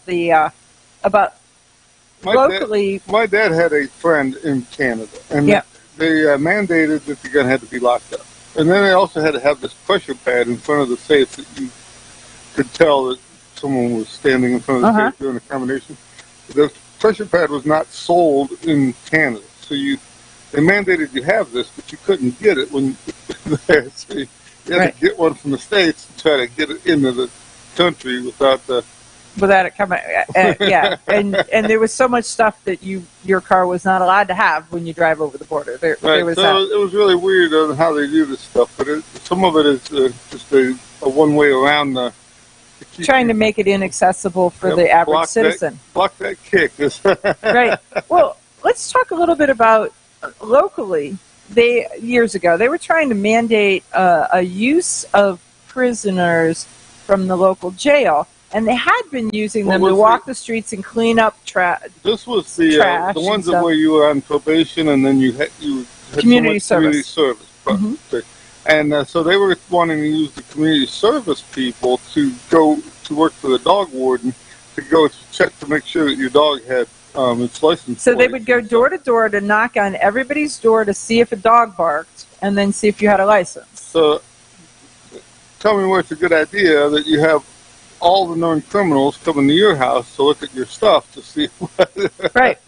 about locally. My dad had a friend in Canada, and they mandated that the gun had to be locked up. And then they also had to have this pressure pad in front of the safe that you could tell that someone was standing in front of the safe doing a combination. The pressure pad was not sold in Canada, so they mandated you have this, but you couldn't get it when there. So you had to get one from the States and try to get it into the country without it coming. And there was so much stuff that your car was not allowed to have when you drive over the border. There was so that. it was really weird on how they do this stuff, but some of it is just a one way around Trying to make it inaccessible for the average citizen. Block that kick. Right. Well, let's talk a little bit about locally. Years ago, they were trying to mandate a use of prisoners from the local jail, and they had been using them to walk the streets and clean up trash. This was the ones that where you were on probation, and then you had community service. Mm-hmm. And so they were wanting to use the community service people to go to work for the dog warden to go check to make sure that your dog had its license. So they would go door to door to knock on everybody's door to see if a dog barked, and then see if you had a license. So tell me where it's a good idea that you have all the known criminals coming to your house to look at your stuff to see what... Right.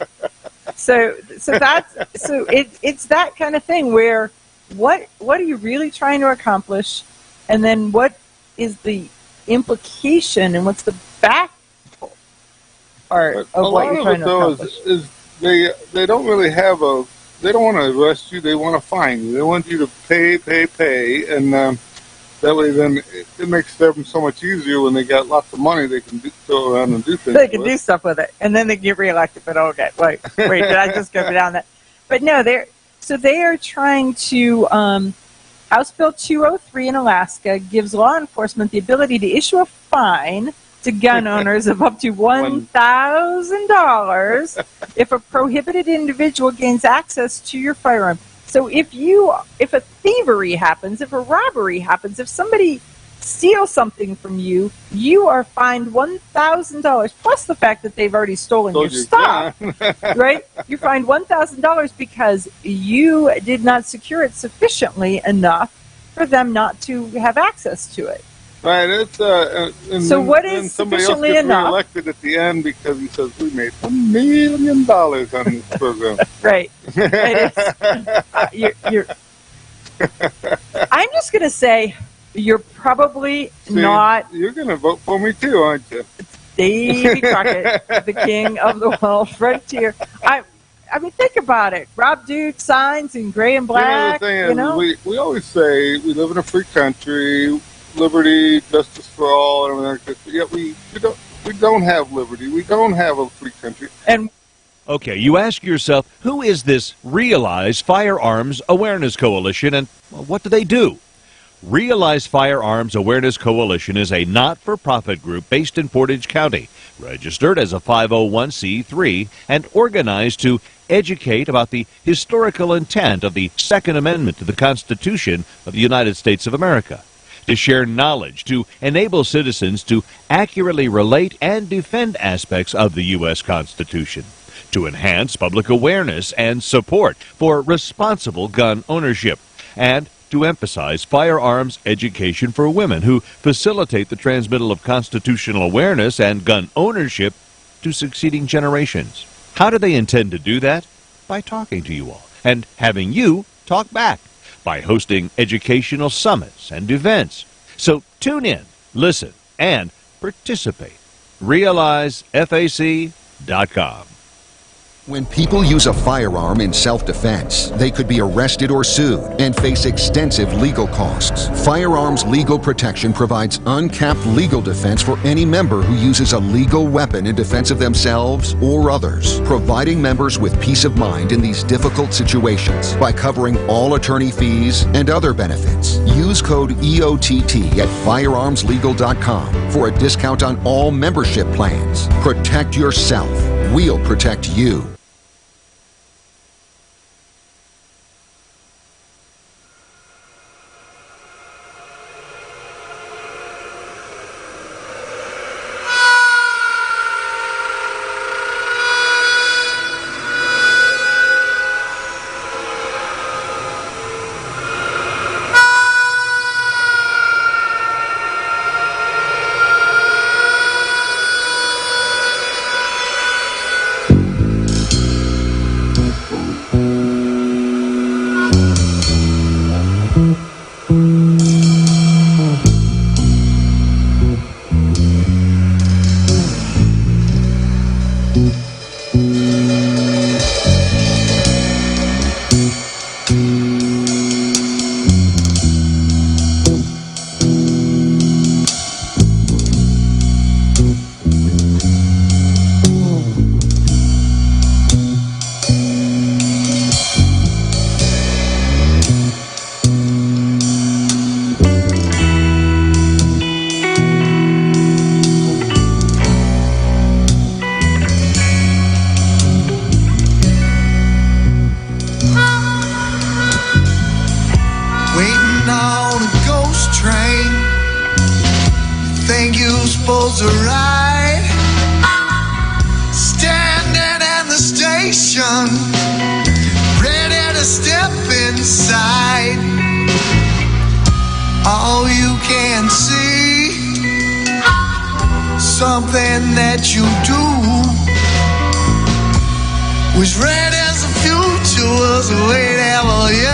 So it's that kind of thing where what are you really trying to accomplish, and then what is the implication and what's the back part of what you're trying to accomplish? Is they don't really have they don't want to arrest you, they want to fine you. They want you to pay, and that way then it makes them so much easier when they got lots of money they can go around and do things They can do stuff with it, and then they get reelected. But okay, wait, did I just go down that? But no, they are trying to. House Bill 203 in Alaska gives law enforcement the ability to issue a fine to gun owners of up to $1,000 if a prohibited individual gains access to your firearm. So if a thievery happens, if a robbery happens, if somebody steals something from you, you are fined $1,000 plus the fact that they've already stolen your stuff. Right? You're fined $1,000 because you did not secure it sufficiently enough for them not to have access to it. Right. It's what is Somebody else sufficiently gets enough? reelected at the end because he says we made $1 million on this program. Right. I'm just going to say you're probably not. You're going to vote for me too, aren't you? Davy Crockett, the king of the wild frontier. I mean, think about it. Rob Duke signs in gray and black. The thing is, we always say we live in a free country, liberty, justice for all, and everything like that. Yet we don't have liberty. We don't have a free country. And okay, you ask yourself, who is this Realize Firearms Awareness Coalition, and what do they do? Realize Firearms Awareness Coalition is a not-for-profit group based in Portage County, registered as a 501c3, and organized to educate about the historical intent of the Second Amendment to the Constitution of the United States of America, to share knowledge, to enable citizens to accurately relate and defend aspects of the U.S. Constitution, to enhance public awareness and support for responsible gun ownership, and to emphasize firearms education for women who facilitate the transmittal of constitutional awareness and gun ownership to succeeding generations. How do they intend to do that? By talking to you all and having you talk back, by hosting educational summits and events. So tune in, listen, and participate. RealizeFAC.com. When people use a firearm in self-defense, they could be arrested or sued and face extensive legal costs. Firearms Legal Protection provides uncapped legal defense for any member who uses a legal weapon in defense of themselves or others, providing members with peace of mind in these difficult situations by covering all attorney fees and other benefits. Use code EOTT at firearmslegal.com for a discount on all membership plans. Protect yourself. We'll protect you. Waiting on a ghost train. Think you're supposed to ride. Standing in the station, ready to step inside. All you can see, something that you do, was red as the future was waiting for you.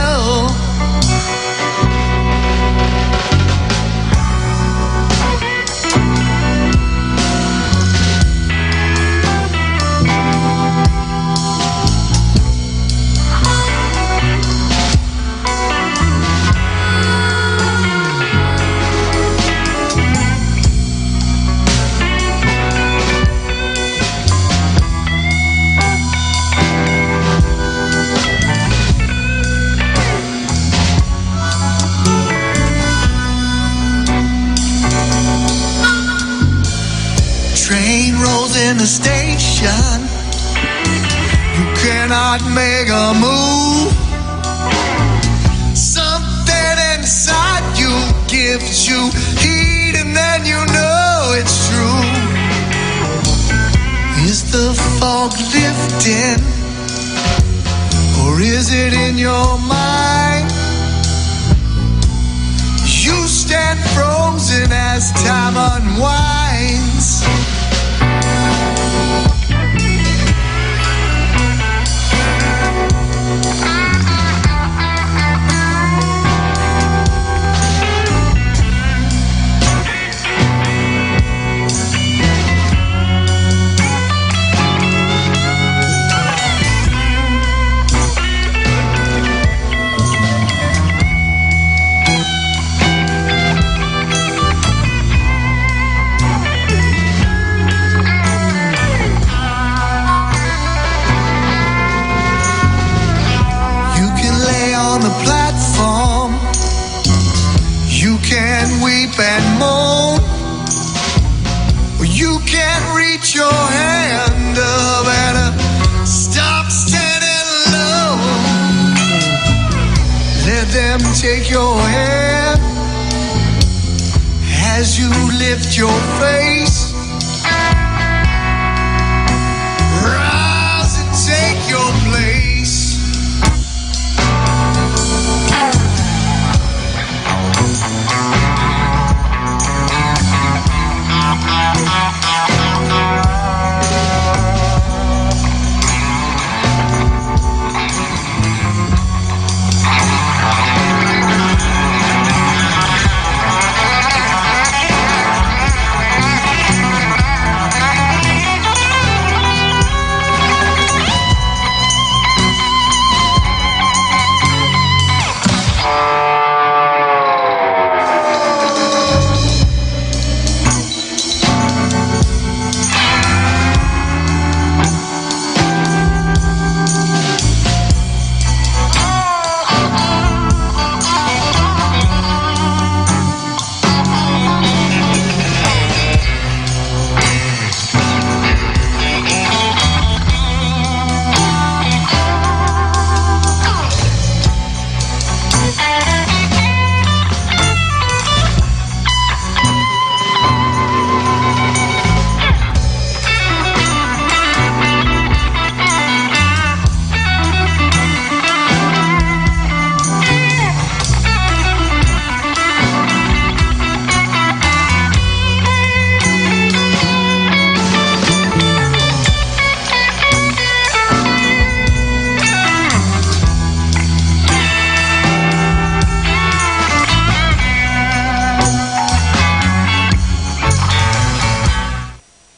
Train rolls in the station. You cannot make a move. Something inside you gives you heat, and then you know it's true. Is the fog lifting, or is it in your mind? You stand frozen as time unwinds. On the platform, you can weep and moan, or you can reach your hand up and stop standing alone. Let them take your hand as you lift your face. Rise and take your place.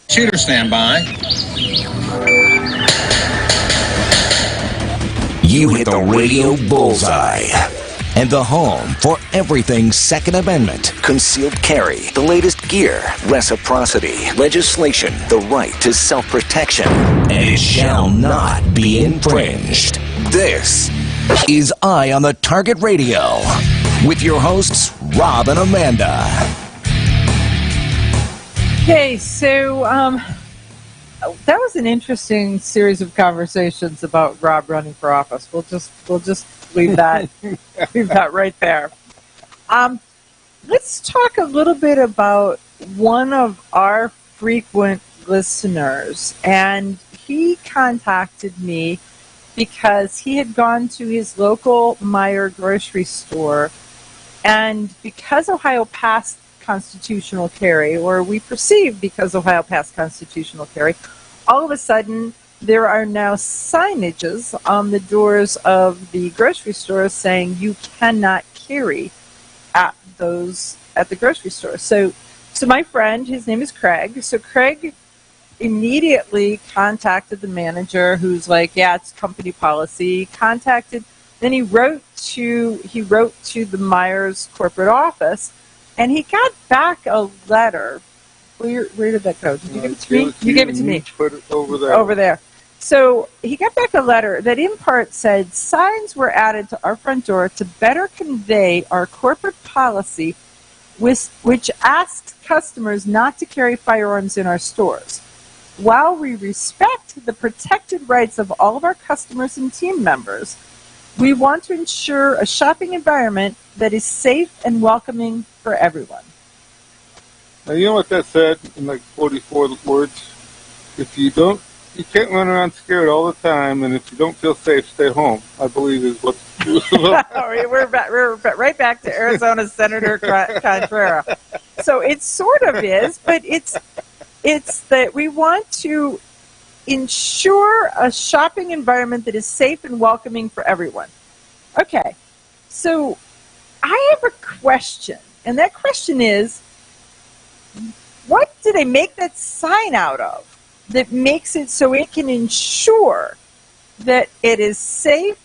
Shooter standby. You hit the radio bullseye. And the home for everything Second Amendment, concealed carry, the latest gear, reciprocity, legislation, the right to self-protection, and it shall not be infringed. This is Eye on the Target Radio with your hosts, Rob and Amanda. Okay, so that was an interesting series of conversations about Rob running for office. We'll just leave that right there. Let's talk a little bit about one of our frequent listeners, and he contacted me because he had gone to his local Meijer grocery store, and because Ohio passed constitutional carry, or we perceive because Ohio passed constitutional carry, all of a sudden there are now signages on the doors of the grocery stores saying you cannot carry at the grocery store. So my friend, his name is Craig. So Craig immediately contacted the manager, who's like, "Yeah, it's company policy." Then he wrote to the Meijer's corporate office, and he got back a letter. Where did that go? Did you give it to me? You gave it to me. Put it over there. Over there. So he got back a letter that in part said, signs were added to our front door to better convey our corporate policy, which asks customers not to carry firearms in our stores. While we respect the protected rights of all of our customers and team members, we want to ensure a shopping environment that is safe and welcoming for everyone. Now, you know what that said in like 44 words? You can't run around scared all the time, and if you don't feel safe, stay home, I believe is what... we're right back to Arizona Senator Contreras. So it sort of is, but it's that we want to ensure a shopping environment that is safe and welcoming for everyone. Okay, so I have a question, and that question is, what do they make that sign out of that makes it so it can ensure that it is safe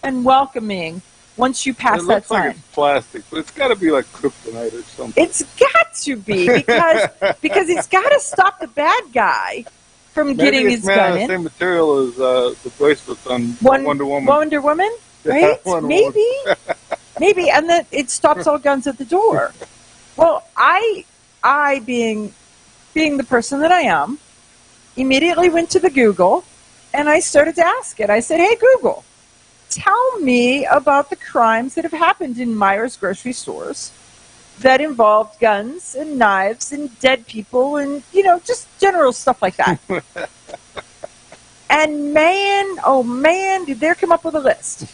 and welcoming once you pass that sign? It looks like it's plastic, but it's got to be like kryptonite or something. It's got to be, because it's got to stop the bad guy from getting his gun in. The same material as the bracelets on Wonder Woman. Wonder Woman, right? Maybe, and that it stops all guns at the door. Well, I being the person that I am, immediately went to the Google, and I started to ask it. I said, "Hey, Google, tell me about the crimes that have happened in Meijer's grocery stores that involved guns and knives and dead people and, just general stuff like that." And man, oh man, did there come up with a list.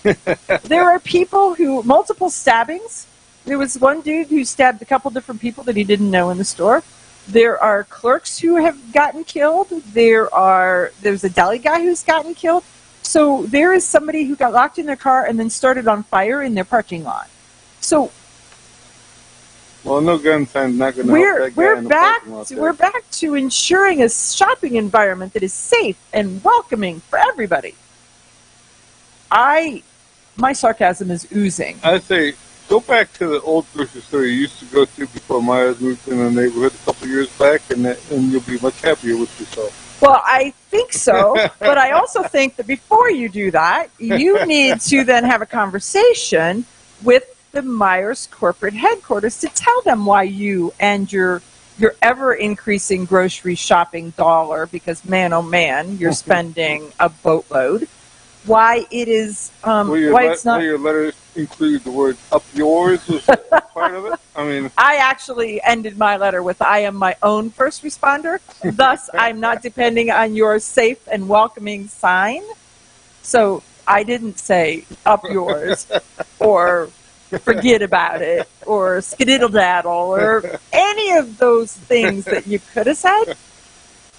There are people multiple stabbings. There was one dude who stabbed a couple different people that he didn't know in the store. There are clerks who have gotten killed. There's a deli guy who's gotten killed. So there is somebody who got locked in their car and then started on fire in their parking lot. So no gun sign's not going to help that guy in the parking lot there. We're back to ensuring a shopping environment that is safe and welcoming for everybody. My sarcasm is oozing. I say, go back to the old grocery store you used to go to before Meijer's moved in the neighborhood a couple years back, and you'll be much happier with yourself. Well, I think so, but I also think that before you do that, you need to then have a conversation with the Meijer's corporate headquarters to tell them why you and your ever-increasing grocery shopping dollar, because man, oh man, you're spending a boatload, why it is, it's not... Will your letter include the word "up yours" as part of it? I mean, I actually ended my letter with, "I am my own first responder, thus I'm not depending on your safe and welcoming sign." So I didn't say "up yours" or "forget about it" or "skedaddle-daddle" or any of those things that you could have said.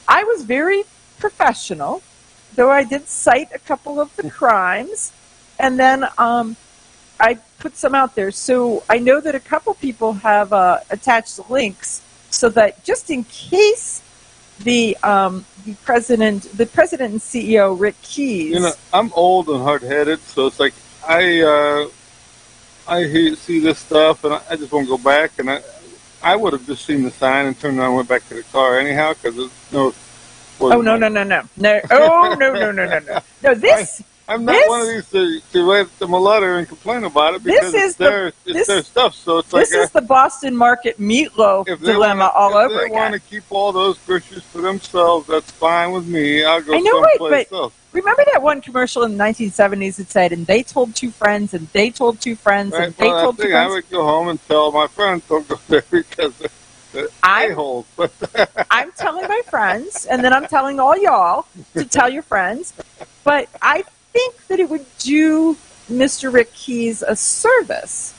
I was very professional, though I did cite a couple of the crimes, and then I put some out there. So I know that a couple people have attached links so that just in case the president and CEO Rick Keys. You know, I'm old and hard-headed, so it's like I see this stuff, and I just want to go back. And I would have just seen the sign and turned around and went back to the car anyhow, because there's no. Oh no! Oh no! No, this. I'm not one of these to write them a letter and complain about it because it's their stuff. So it's like this is the Boston Market meatloaf dilemma all over again. If they want to keep all those groceries for themselves, that's fine with me. I'll go someplace else. Remember that one commercial in the 1970s that said, "And they told two friends, and they told two friends, and they told two friends." I would go home and tell my friends, "Don't go there because they're a-holes." I'm telling my friends, and then I'm telling all y'all to tell your friends. But I think that it would do Mr. Rick Keys a service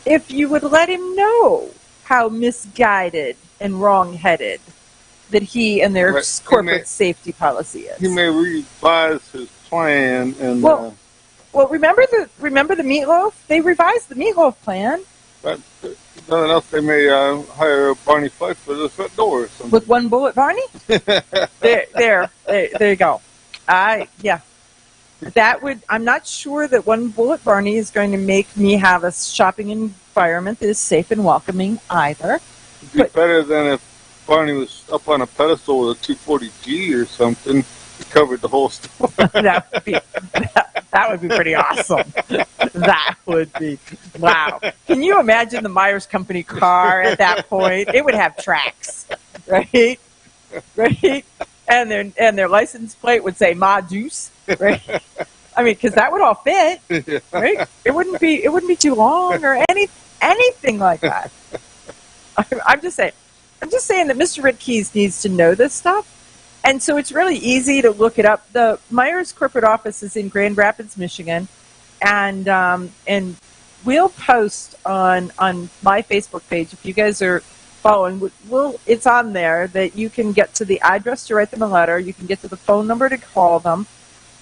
if you would let him know how misguided and wrongheaded that he and their corporate safety policy is. He may revise his plan and. Well, remember the meatloaf? They revised the meatloaf plan. But nothing else, they may hire Barney Fife for the front door or something. With one bullet, Barney? there you go. Yeah. That would. I'm not sure that one bullet Barney is going to make me have a shopping environment that is safe and welcoming either. It'd be better than if Barney was up on a pedestal with a 240G or something. It covered the whole store. that would be pretty awesome. That would be wow. Can you imagine the Myers Company car at that point? It would have tracks, right? And their license plate would say "Ma Deuce," right? I mean, because that would all fit, right? It wouldn't be too long or anything like that. I'm just saying that Mr. Rick Keys needs to know this stuff, and so it's really easy to look it up. The Myers corporate office is in Grand Rapids, Michigan, and we'll post on my Facebook page if you guys are following. It's on there that you can get to the address to write them a letter. You can get to the phone number to call them.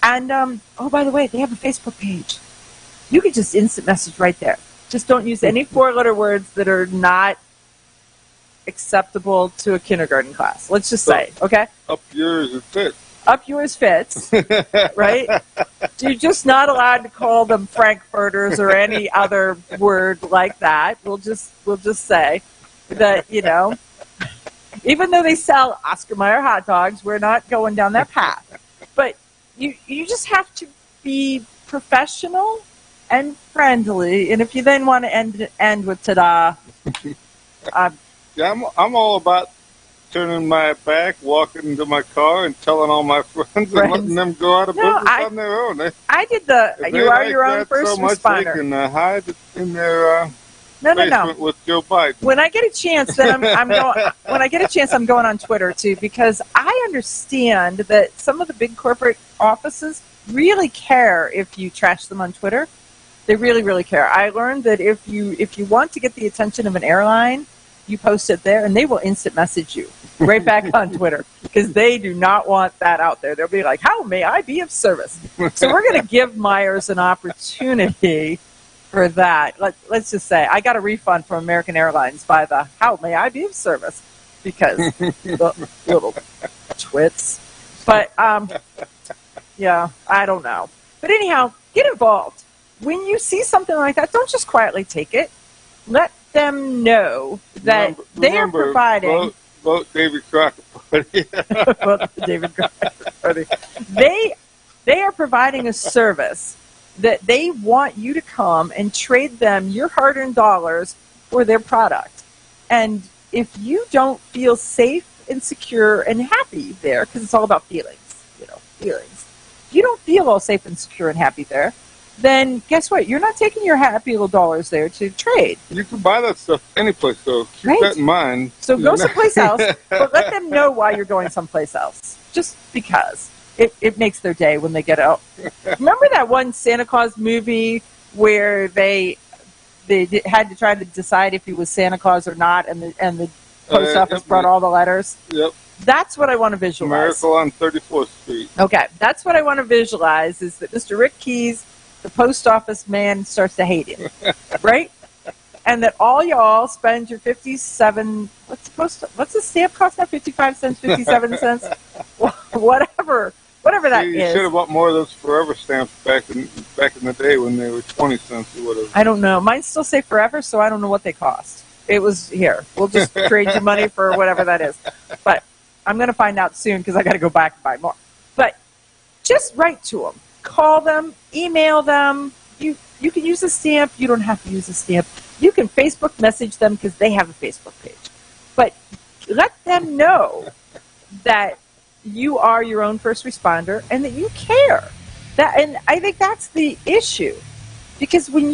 And, oh, by the way, they have a Facebook page. You can just instant message right there. Just don't use any four-letter words that are not acceptable to a kindergarten class. Let's just say, okay? Up yours fits. Up yours fits, right? You're just not allowed to call them Frankfurters or any other word like that. We'll just say that, even though they sell Oscar Mayer hot dogs, we're not going down that path. But you just have to be professional and friendly. And if you then want to end with ta-da. Yeah, I'm all about turning my back, walking to my car, and telling all my friends and letting them go out of business on their own. I did you are your own first so much responder. They can hide in their basement with Joe Biden. When I get a chance, then I'm going. When I get a chance, I'm going on Twitter too, because I understand that some of the big corporate offices really care if you trash them on Twitter. They really, really care. I learned that if you want to get the attention of an airline, you post it there, and they will instant message you right back on Twitter because they do not want that out there. They'll be like, "How may I be of service?" So we're going to give Myers an opportunity for that. Let's just say I got a refund from American Airlines by the "How may I be of service?" because the little twits. But yeah, I don't know. But anyhow, get involved. When you see something like that, don't just quietly take it. Let them know that they are providing. Vote David Crockett Party. Vote David Crockett Party. They are providing a service that they want you to come and trade them your hard-earned dollars for their product. And if you don't feel safe and secure and happy there, because it's all about feelings, feelings. If you don't feel all safe and secure and happy there, then guess what? You're not taking your happy little dollars there to trade. You can buy that stuff any place, so keep that in mind. So go someplace else, but let them know why you're going someplace else. Just because. It makes their day when they get out. Remember that one Santa Claus movie where they had to try to decide if he was Santa Claus or not, and the post office brought all the letters? Yep. That's what I want to visualize. Miracle on 34th Street. Okay, that's what I want to visualize, is that Mr. Rick Keys, the post office man, starts to hate him, right? And that all y'all spend your $57, what's the stamp cost now? 55 cents, 57 cents, whatever that You is. should have bought more of those Forever stamps back in the day when they were 20 cents or whatever. I don't know. Mine still say Forever, so I don't know what they cost. It was here. We'll just trade you money for whatever that is. But I'm going to find out soon because I got to go back and buy more. But just write to them, call them, email them. You can use a stamp. You don't have to use a stamp. You can Facebook message them because they have a Facebook page. But let them know that you are your own first responder and that you care. And I think that's the issue. Because when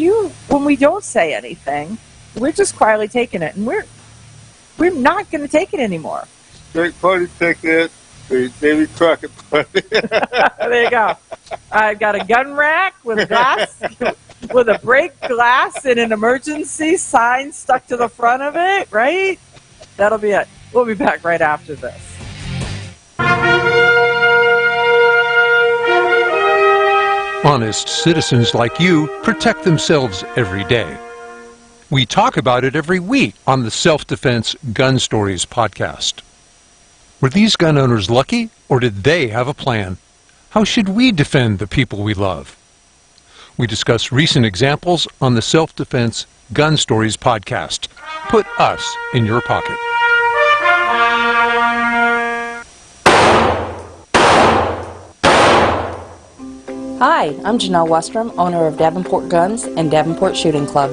we don't say anything, we're just quietly taking it, and we're not going to take it anymore. Straight party ticket, Davy Crockett party. There you go. I've got a gun rack with glass, with a break glass and an emergency sign stuck to the front of it, right? That'll be it. We'll be back right after this. Honest citizens like you protect themselves every day. We talk about it every week on the Self-Defense Gun Stories podcast. Were these gun owners lucky, or did they have a plan? How should we defend the people we love? We discuss recent examples on the Self-Defense Gun Stories podcast. Put us in your pocket. Hi, I'm Janelle Westrom, owner of Davenport Guns and Davenport Shooting Club.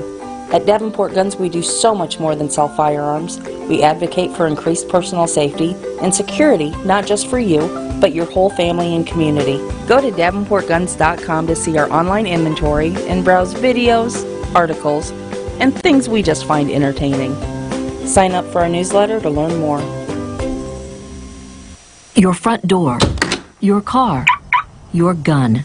At Davenport Guns, we do so much more than sell firearms. We advocate for increased personal safety and security, not just for you, but your whole family and community. Go to DavenportGuns.com to see our online inventory and browse videos, articles, and things we just find entertaining. Sign up for our newsletter to learn more. Your front door, your car, your gun.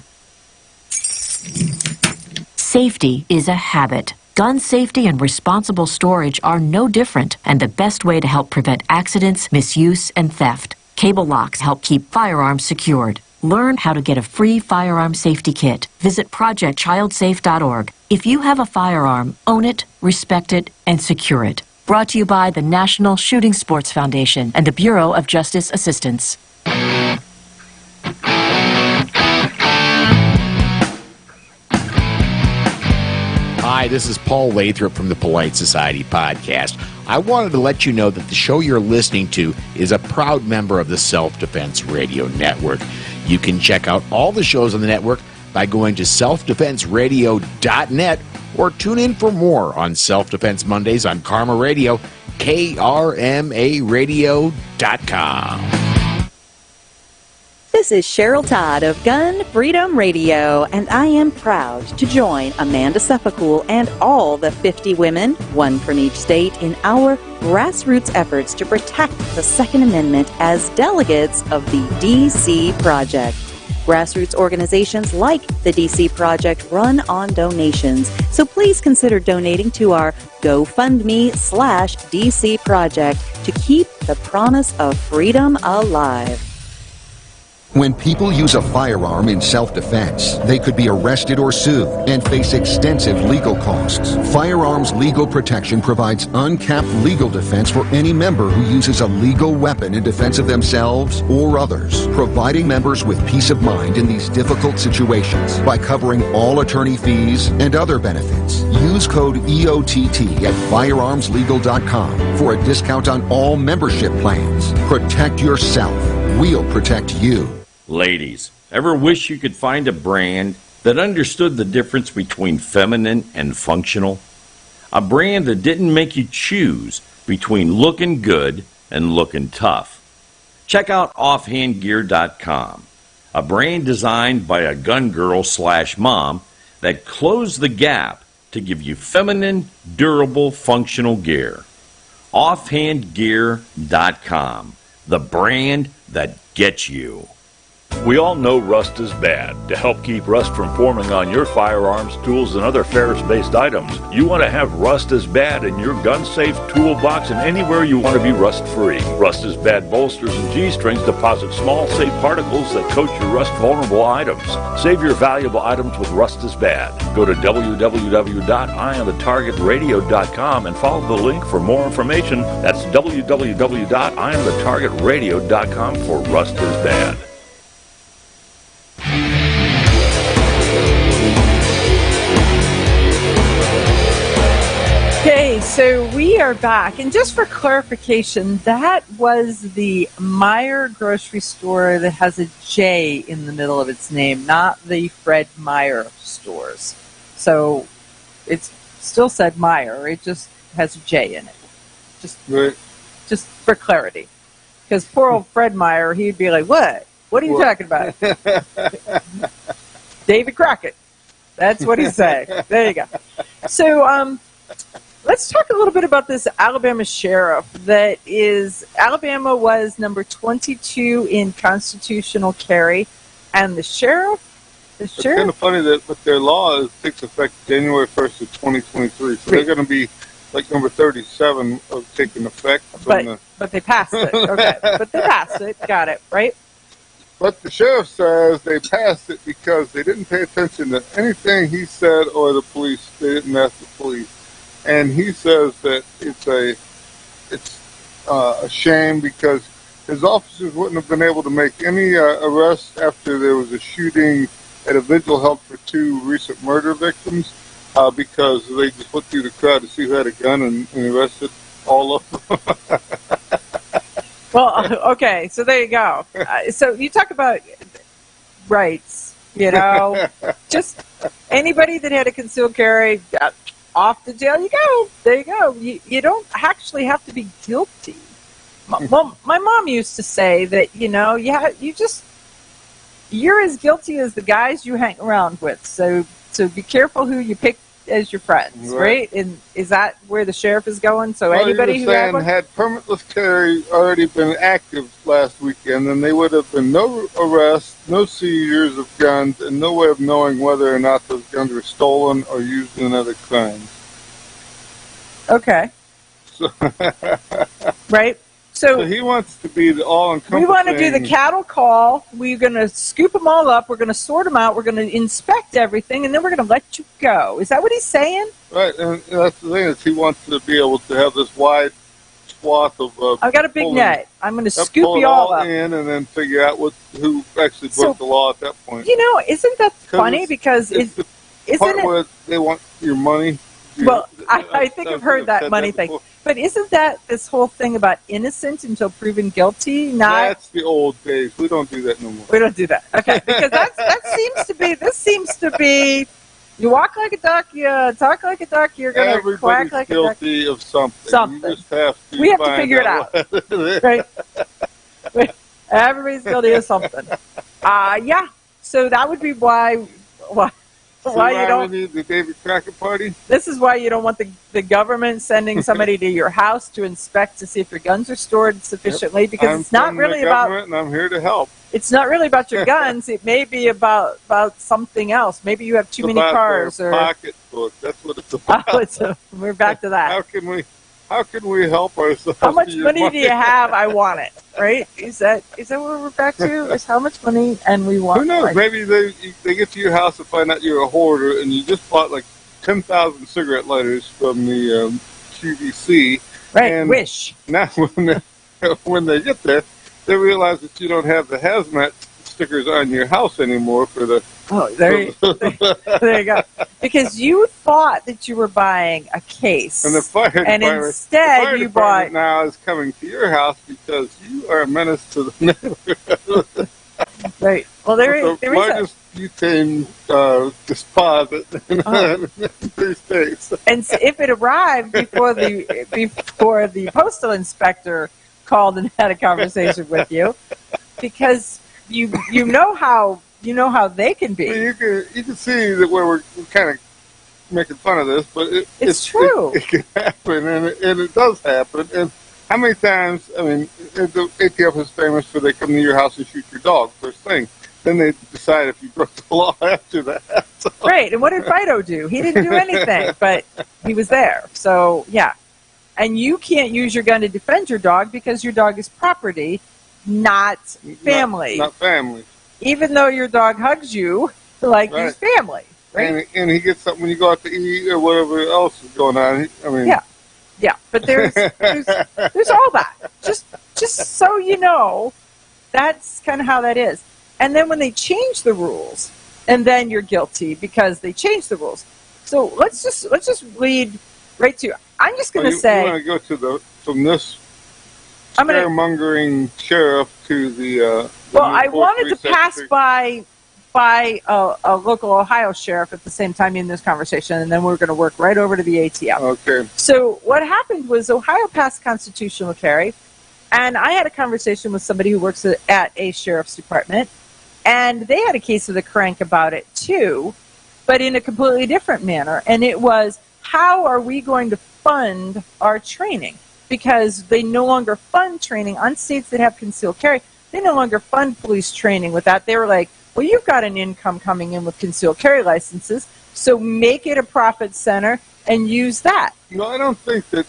Safety is a habit. Gun safety and responsible storage are no different, and the best way to help prevent accidents, misuse, and theft. Cable locks help keep firearms secured. Learn how to get a free firearm safety kit. Visit projectchildsafe.org. If you have a firearm, own it, respect it, and secure it. Brought to you by the National Shooting Sports Foundation and the Bureau of Justice Assistance. Hi, this is Paul Lathrop from the Polite Society podcast. I wanted to let you know that the show you're listening to is a proud member of the Self-Defense Radio Network. You can check out all the shows on the network by going to selfdefenseradio.net or tune in for more on Self-Defense Mondays on Karma Radio, krmaradio.com. This is Cheryl Todd of Gun Freedom Radio, and I am proud to join Amanda Suffolk and all the 50 women, one from each state, in our grassroots efforts to protect the Second Amendment as delegates of the DC Project. Grassroots organizations like the DC Project run on donations, so please consider donating to our GoFundMe/DC Project to keep the promise of freedom alive. When people use a firearm in self-defense, they could be arrested or sued and face extensive legal costs. Firearms Legal Protection provides uncapped legal defense for any member who uses a legal weapon in defense of themselves or others, providing members with peace of mind in these difficult situations by covering all attorney fees and other benefits. Use code EOTT at firearmslegal.com for a discount on all membership plans. Protect yourself. We'll protect you. Ladies, ever wish you could find a brand that understood the difference between feminine and functional? A brand that didn't make you choose between looking good and looking tough. Check out offhandgear.com, a brand designed by a gun girl/mom that closed the gap to give you feminine, durable, functional gear. Offhandgear.com, the brand that gets you. We all know rust is bad. To help keep rust from forming on your firearms, tools, and other ferrous-based items, you want to have Rust is Bad in your gun-safe toolbox and anywhere you want to be rust-free. Rust is Bad bolsters and G-strings deposit small, safe particles that coat your rust-vulnerable items. Save your valuable items with Rust is Bad. Go to www.eyeonthetargetradio.com and follow the link for more information. That's www.eyeonthetargetradio.com for Rust is Bad. Okay, so we are back. And just for clarification, that was the Meyer grocery store that has a J in the middle of its name, not the Fred Meyer stores. So it's still said Meyer. It just has a J in it. Just for clarity. Because poor old Fred Meyer, he'd be like, what? What are you talking about? David Crockett. That's what he's saying. There you go. So, let's talk a little bit about this Alabama sheriff. Alabama was number 22 in constitutional carry, and the sheriff. It's kind of funny that with their law takes effect January 1st of 2023, so they're going to be like number 37 of taking effect. But they passed it. Okay, but they passed it. Got it right. But the sheriff says they passed it because they didn't pay attention to anything he said or the police. They didn't ask the police. And he says that it's a shame because his officers wouldn't have been able to make any arrests after there was a shooting at a vigil held for 2 recent murder victims because they just went through the crowd to see who had a gun and arrested all of them. Well, okay, so there you go. So you talk about rights, just anybody that had a concealed carry, off to jail you go. There you go. You don't actually have to be guilty. Well, my mom used to say that, you're as guilty as the guys you hang around with. So be careful who you pick as your friends, right? And is that where the sheriff is going? So anybody who had permitless carry already been active last weekend, then they would have been no arrests, no seizures of guns, and no way of knowing whether or not those guns were stolen or used in other crimes. Okay. Right? So he wants to be the all-encompassing. We want to do the cattle call. We're going to scoop them all up. We're going to sort them out. We're going to inspect everything, and then we're going to let you go. Is that what he's saying? Right, and that's the thing is he wants to be able to have this wide swath of. I've got a big net. I'm going to scoop you all up in, and then figure out who actually broke the law at that point. Isn't that funny? Because it's the part where they want your money. Well, I think I've heard that money thing. Before. But isn't that this whole thing about innocent until proven guilty? That's the old days. We don't do that no more. We don't do that. Okay, because this seems to be, you walk like a duck, you talk like a duck, you're going to quack like a duck. Everybody's guilty of something. Something. We have to figure it out. Right? Everybody's guilty of something. Yeah. So that would be why you don't need the David Crockett party. This is why you don't want the government sending somebody to your house to inspect to see if your guns are stored sufficiently, because it's not really about. And I'm here to help. It's not really about your guns. It may be about something else. Maybe you have too many cars or pocketbook. That's what it's about. We're back to that. How can we help ourselves? How much money do you have? I want it. Right? Is that what we're back to? Is how much money and we want? Who knows? Maybe they get to your house and find out you're a hoarder and you just bought like 10,000 cigarette lighters from the QVC. Right. And Wish. Now when they get there, they realize that you don't have the hazmat stickers on your house anymore for the. Oh, there you go. Because you thought that you were buying a case, and instead you bought. Now is coming to your house because you are a menace to the neighborhood. Right. Well, there is the largest butane deposit in the States. And so if it arrived before the postal inspector called and had a conversation with you, because you know how they can be. You can see that where we're kind of making fun of this, but it's true. It can happen, and it does happen. And how many times? I mean, the ATF is famous for they come to your house and shoot your dog first thing. then they decide if you broke the law after that. So. Right, and what did Fido do? He didn't do anything, but he was there. So, yeah. And you can't use your gun to defend your dog because your dog is property, not family. Not family. Even though your dog hugs you like he's family. Right? And he gets something when you go out to eat or whatever else is going on. I mean, yeah. But there's all that. Just so you know, that's kind of how that is. And then when they change the rules, and then you're guilty because they changed the rules. So let's just lead right to. I'm just going to say. You want to go to from this scaremongering sheriff to the. Well, I wanted to pass by a local Ohio sheriff at the same time in this conversation, and then we're going to work right over to the ATF. Okay. So what happened was Ohio passed constitutional carry, and I had a conversation with somebody who works at a sheriff's department, and they had a case of the crank about it too, but in a completely different manner. And it was, how are we going to fund our training? Because they no longer fund training on states that have concealed carry. They no longer fund police training with that. They were like, well, you've got an income coming in with concealed carry licenses, so make it a profit center and use that. No, I don't think that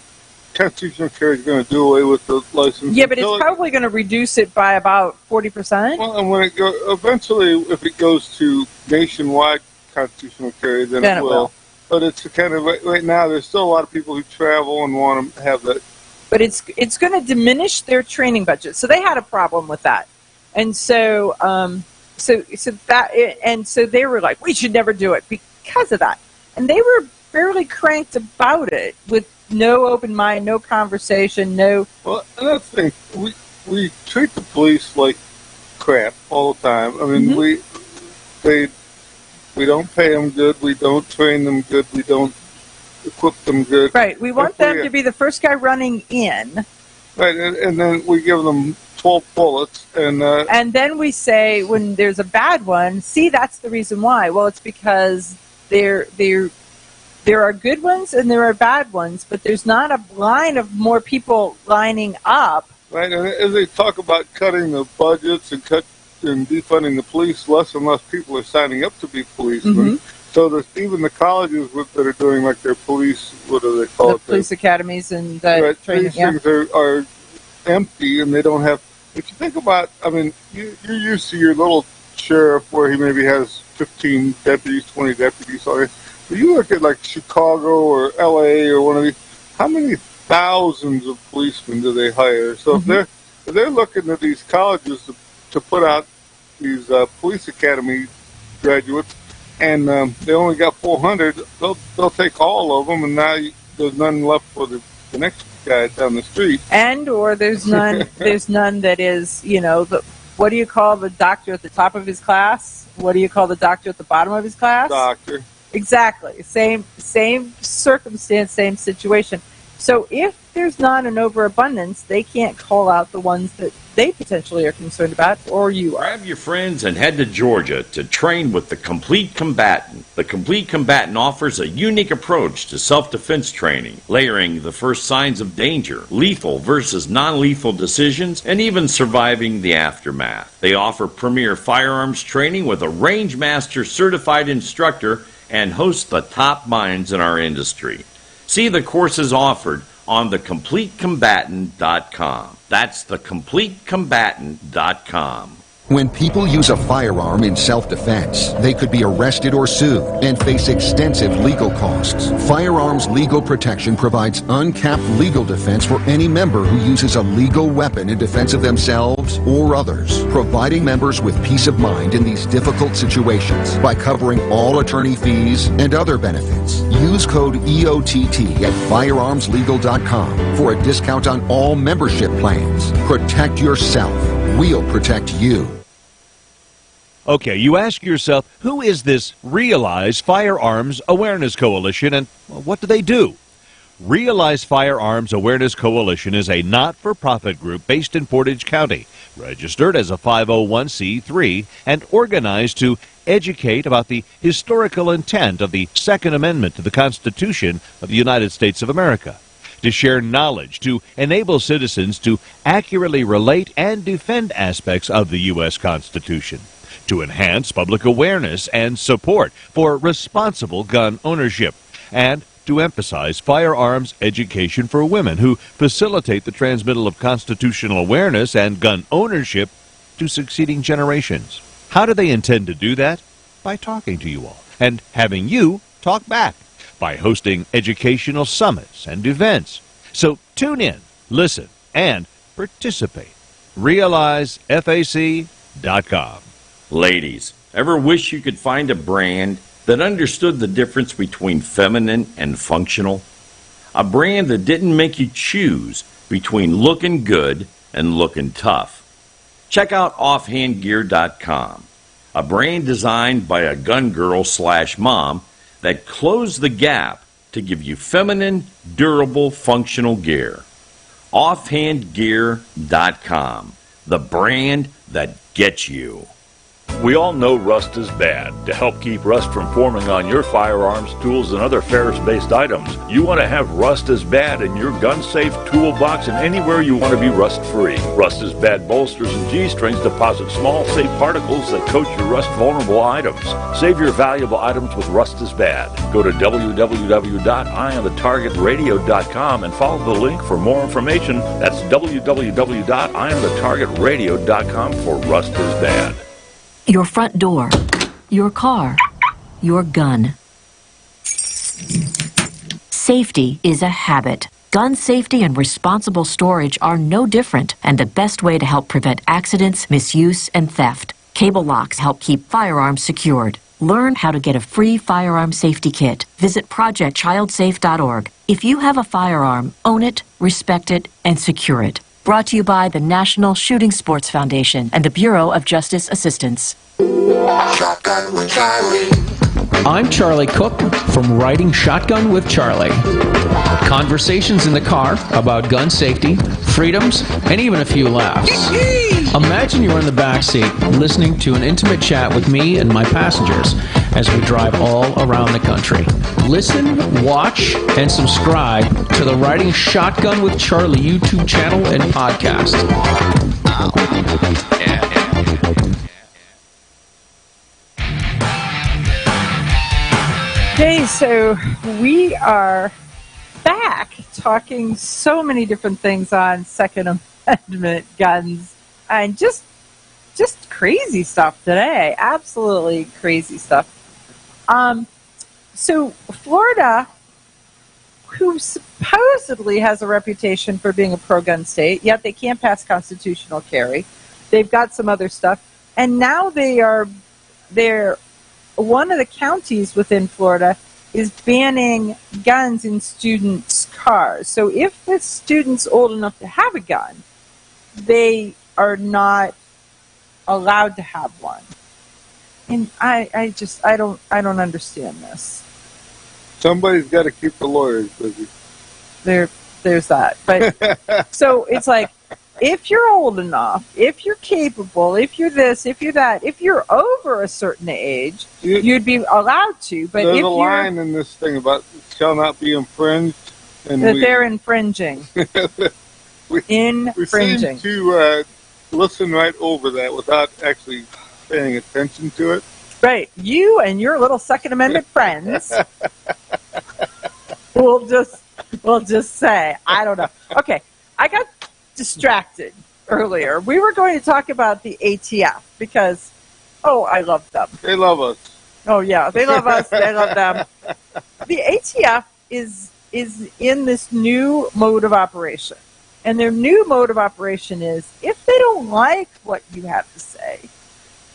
constitutional carry is going to do away with the license. Yeah, but it's probably going to reduce it by about 40%. Well, and when it eventually, if it goes to nationwide constitutional carry, then it will. But it's kind of right now. There's still a lot of people who travel and want to have that. But it's going to diminish their training budget. So they had a problem with that, and so they were like, we should never do it because of that, and they were fairly cranked about it with no open mind, no conversation, no. Well, another thing, we treat the police like crap all the time. I mean, we don't pay them good, we don't train them good, we don't equip them good. Right, we want them to be the first guy running in. Right, and then we give them 12 bullets, and then we say when there's a bad one, see, that's the reason why. Well, it's because there are good ones and there are bad ones, but there's not a line of more people lining up. Right, and as they talk about cutting the budgets and defunding the police, less and less people are signing up to be policemen. Mm-hmm. So that even the colleges that are doing like their police, what do they call it? Police academies and right, training. These things are empty, and they don't have. If you think about, I mean, you're used to your little sheriff where he maybe has 15 deputies, 20 deputies. But you look at like Chicago or L.A. or one of these. How many thousands of policemen do they hire? So if they're looking at these colleges to put out these police academy graduates, and they only got 400, they'll take all of them, and now there's none left for the next guy down the street. And or there's none that is, what do you call the doctor at the top of his class? What do you call the doctor at the bottom of his class? Doctor. Exactly. Same circumstance, same situation. So if there's not an overabundance, they can't call out the ones that they potentially are concerned about, or you are. Grab your friends and head to Georgia to train with the Complete Combatant. The Complete Combatant offers a unique approach to self-defense training, layering the first signs of danger, lethal versus non-lethal decisions, and even surviving the aftermath. They offer premier firearms training with a range master certified instructor and host the top minds in our industry. See the courses offered on thecompletecombatant.com. That's thecompletecombatant.com. When people use a firearm in self-defense, they could be arrested or sued and face extensive legal costs. Firearms Legal Protection provides uncapped legal defense for any member who uses a legal weapon in defense of themselves or others, providing members with peace of mind in these difficult situations by covering all attorney fees and other benefits. Use code EOTT at firearmslegal.com for a discount on all membership plans. Protect yourself. We'll protect you. Okay, you ask yourself, who is this Realize Firearms Awareness Coalition, and what do they do? Realize Firearms Awareness Coalition is a not-for-profit group based in Portage County, registered as a 501c3, and organized to educate about the historical intent of the Second Amendment to the Constitution of the United States of America, to share knowledge, to enable citizens to accurately relate and defend aspects of the U.S. Constitution, to enhance public awareness and support for responsible gun ownership, and to emphasize firearms education for women who facilitate the transmittal of constitutional awareness and gun ownership to succeeding generations. How do they intend to do that? By talking to you all and having you talk back, by hosting educational summits and events. So tune in, listen, and participate. RealizeFAC.com. Ladies, ever wish you could find a brand that understood the difference between feminine and functional? A brand that didn't make you choose between looking good and looking tough. Check out offhandgear.com, a brand designed by a gun girl/mom that closed the gap to give you feminine, durable, functional gear. Offhandgear.com, the brand that gets you. We all know rust is bad. To help keep rust from forming on your firearms, tools, and other ferrous-based items, you want to have Rust is Bad in your gun-safe toolbox and anywhere you want to be rust-free. Rust is Bad bolsters and G-strings deposit small, safe particles that coat your rust-vulnerable items. Save your valuable items with Rust is Bad. Go to www.eyeonthetargetradio.com and follow the link for more information. That's www.eyeonthetargetradio.com for Rust is Bad. Your front door, your car, your gun. Safety is a habit. Gun safety and responsible storage are no different, and the best way to help prevent accidents, misuse, and theft. Cable locks help keep firearms secured. Learn how to get a free firearm safety kit. Visit projectchildsafe.org. If you have a firearm, own it, respect it, and secure it. Brought to you by the National Shooting Sports Foundation and the Bureau of Justice Assistance. Shotgun with Charlie. I'm Charlie Cook from Riding Shotgun with Charlie. Conversations in the car about gun safety, freedoms, and even a few laughs. Imagine you're in the back seat listening to an intimate chat with me and my passengers as we drive all around the country. Listen, watch, and subscribe to the Riding Shotgun with Charlie YouTube channel and podcast. Okay, so we are back talking so many different things on Second Amendment guns and just crazy stuff today. Absolutely crazy stuff. So Florida, who supposedly has a reputation for being a pro-gun state, yet they can't pass constitutional carry. They've got some other stuff, and now they're one of the counties within Florida is banning guns in students' cars. So if the student's old enough to have a gun, they are not allowed to have one. And I don't understand this. Somebody's got to keep the lawyers busy. There's that. But so it's like, if you're old enough, if you're capable, if you're this, if you're that, if you're over a certain age, you'd be allowed to. But there's if a line in this thing about shall not be infringed. And they're infringing. We seem to listen right over that without actually paying attention to it. Right. You and your little Second Amendment friends will just say, I don't know. Okay, I got distracted earlier. We were going to talk about the ATF because, I love them. They love us. Oh, yeah, they love us. They love them. The ATF is in this new mode of operation. And their new mode of operation is, if they don't like what you have to say,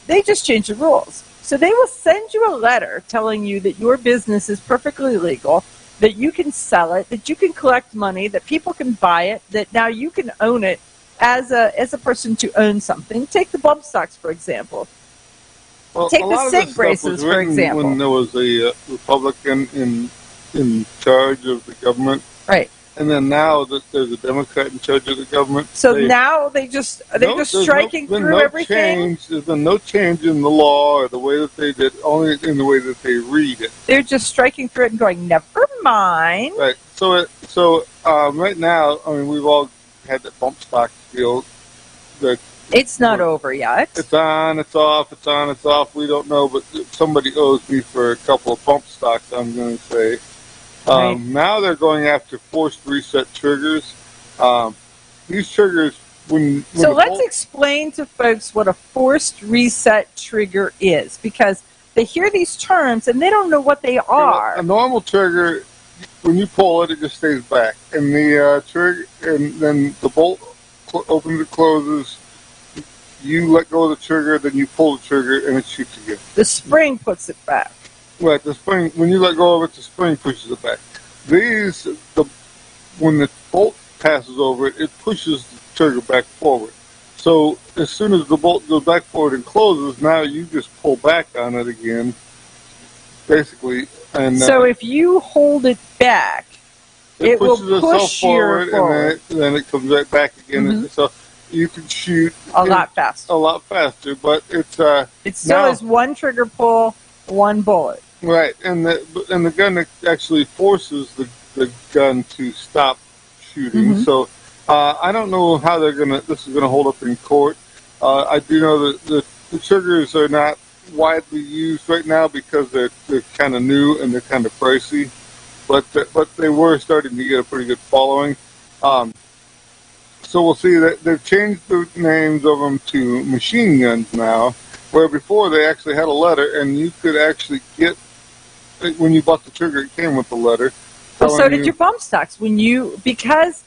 they just change the rules. So they will send you a letter telling you that your business is perfectly legal, that you can sell it, that you can collect money, that people can buy it, that now you can own it as a person to own something. Take the bump stocks, for example. Well, take the SIG braces, for example. When there was a Republican in charge of the government. Right. And then now that there's a Democrat in charge of the government. So now they're just striking through everything. There's been no change in the law or the way that they did, only in the way that they read it. They're just striking through it and going, never mind. Right. So right now, I mean, we've all had that bump stock deal that It's not over yet. It's on, it's off, it's on, it's off. We don't know, but somebody owes me for a couple of bump stocks, I'm going to say. Right. Now they're going after forced reset triggers. These triggers, when so let's explain to folks what a forced reset trigger is, because they hear these terms and they don't know what they are. A normal trigger, when you pull it, it just stays back, and the trigger, and then the bolt opens and closes. You let go of the trigger, then you pull the trigger, and it shoots again. The spring puts it back. Right, the spring. When you let go of it, the spring pushes it back. When the bolt passes over it, it pushes the trigger back forward. So as soon as the bolt goes back forward and closes, now you just pull back on it again, basically. And so if you hold it back, it will push forward, forward. and then it comes right back again. Mm-hmm. So you can shoot a lot faster. But it's it still is one trigger pull, one bullet. Right, and the gun actually forces the gun to stop shooting. Mm-hmm. So I don't know how this is gonna hold up in court. I do know that the triggers are not widely used right now because they're kind of new and they're kind of pricey, but they were starting to get a pretty good following. So we'll see that they've changed the names of them to machine guns now, where before they actually had a letter, and you could actually get, when you bought the trigger, it came with the letter. Well, so did your bump stocks. Because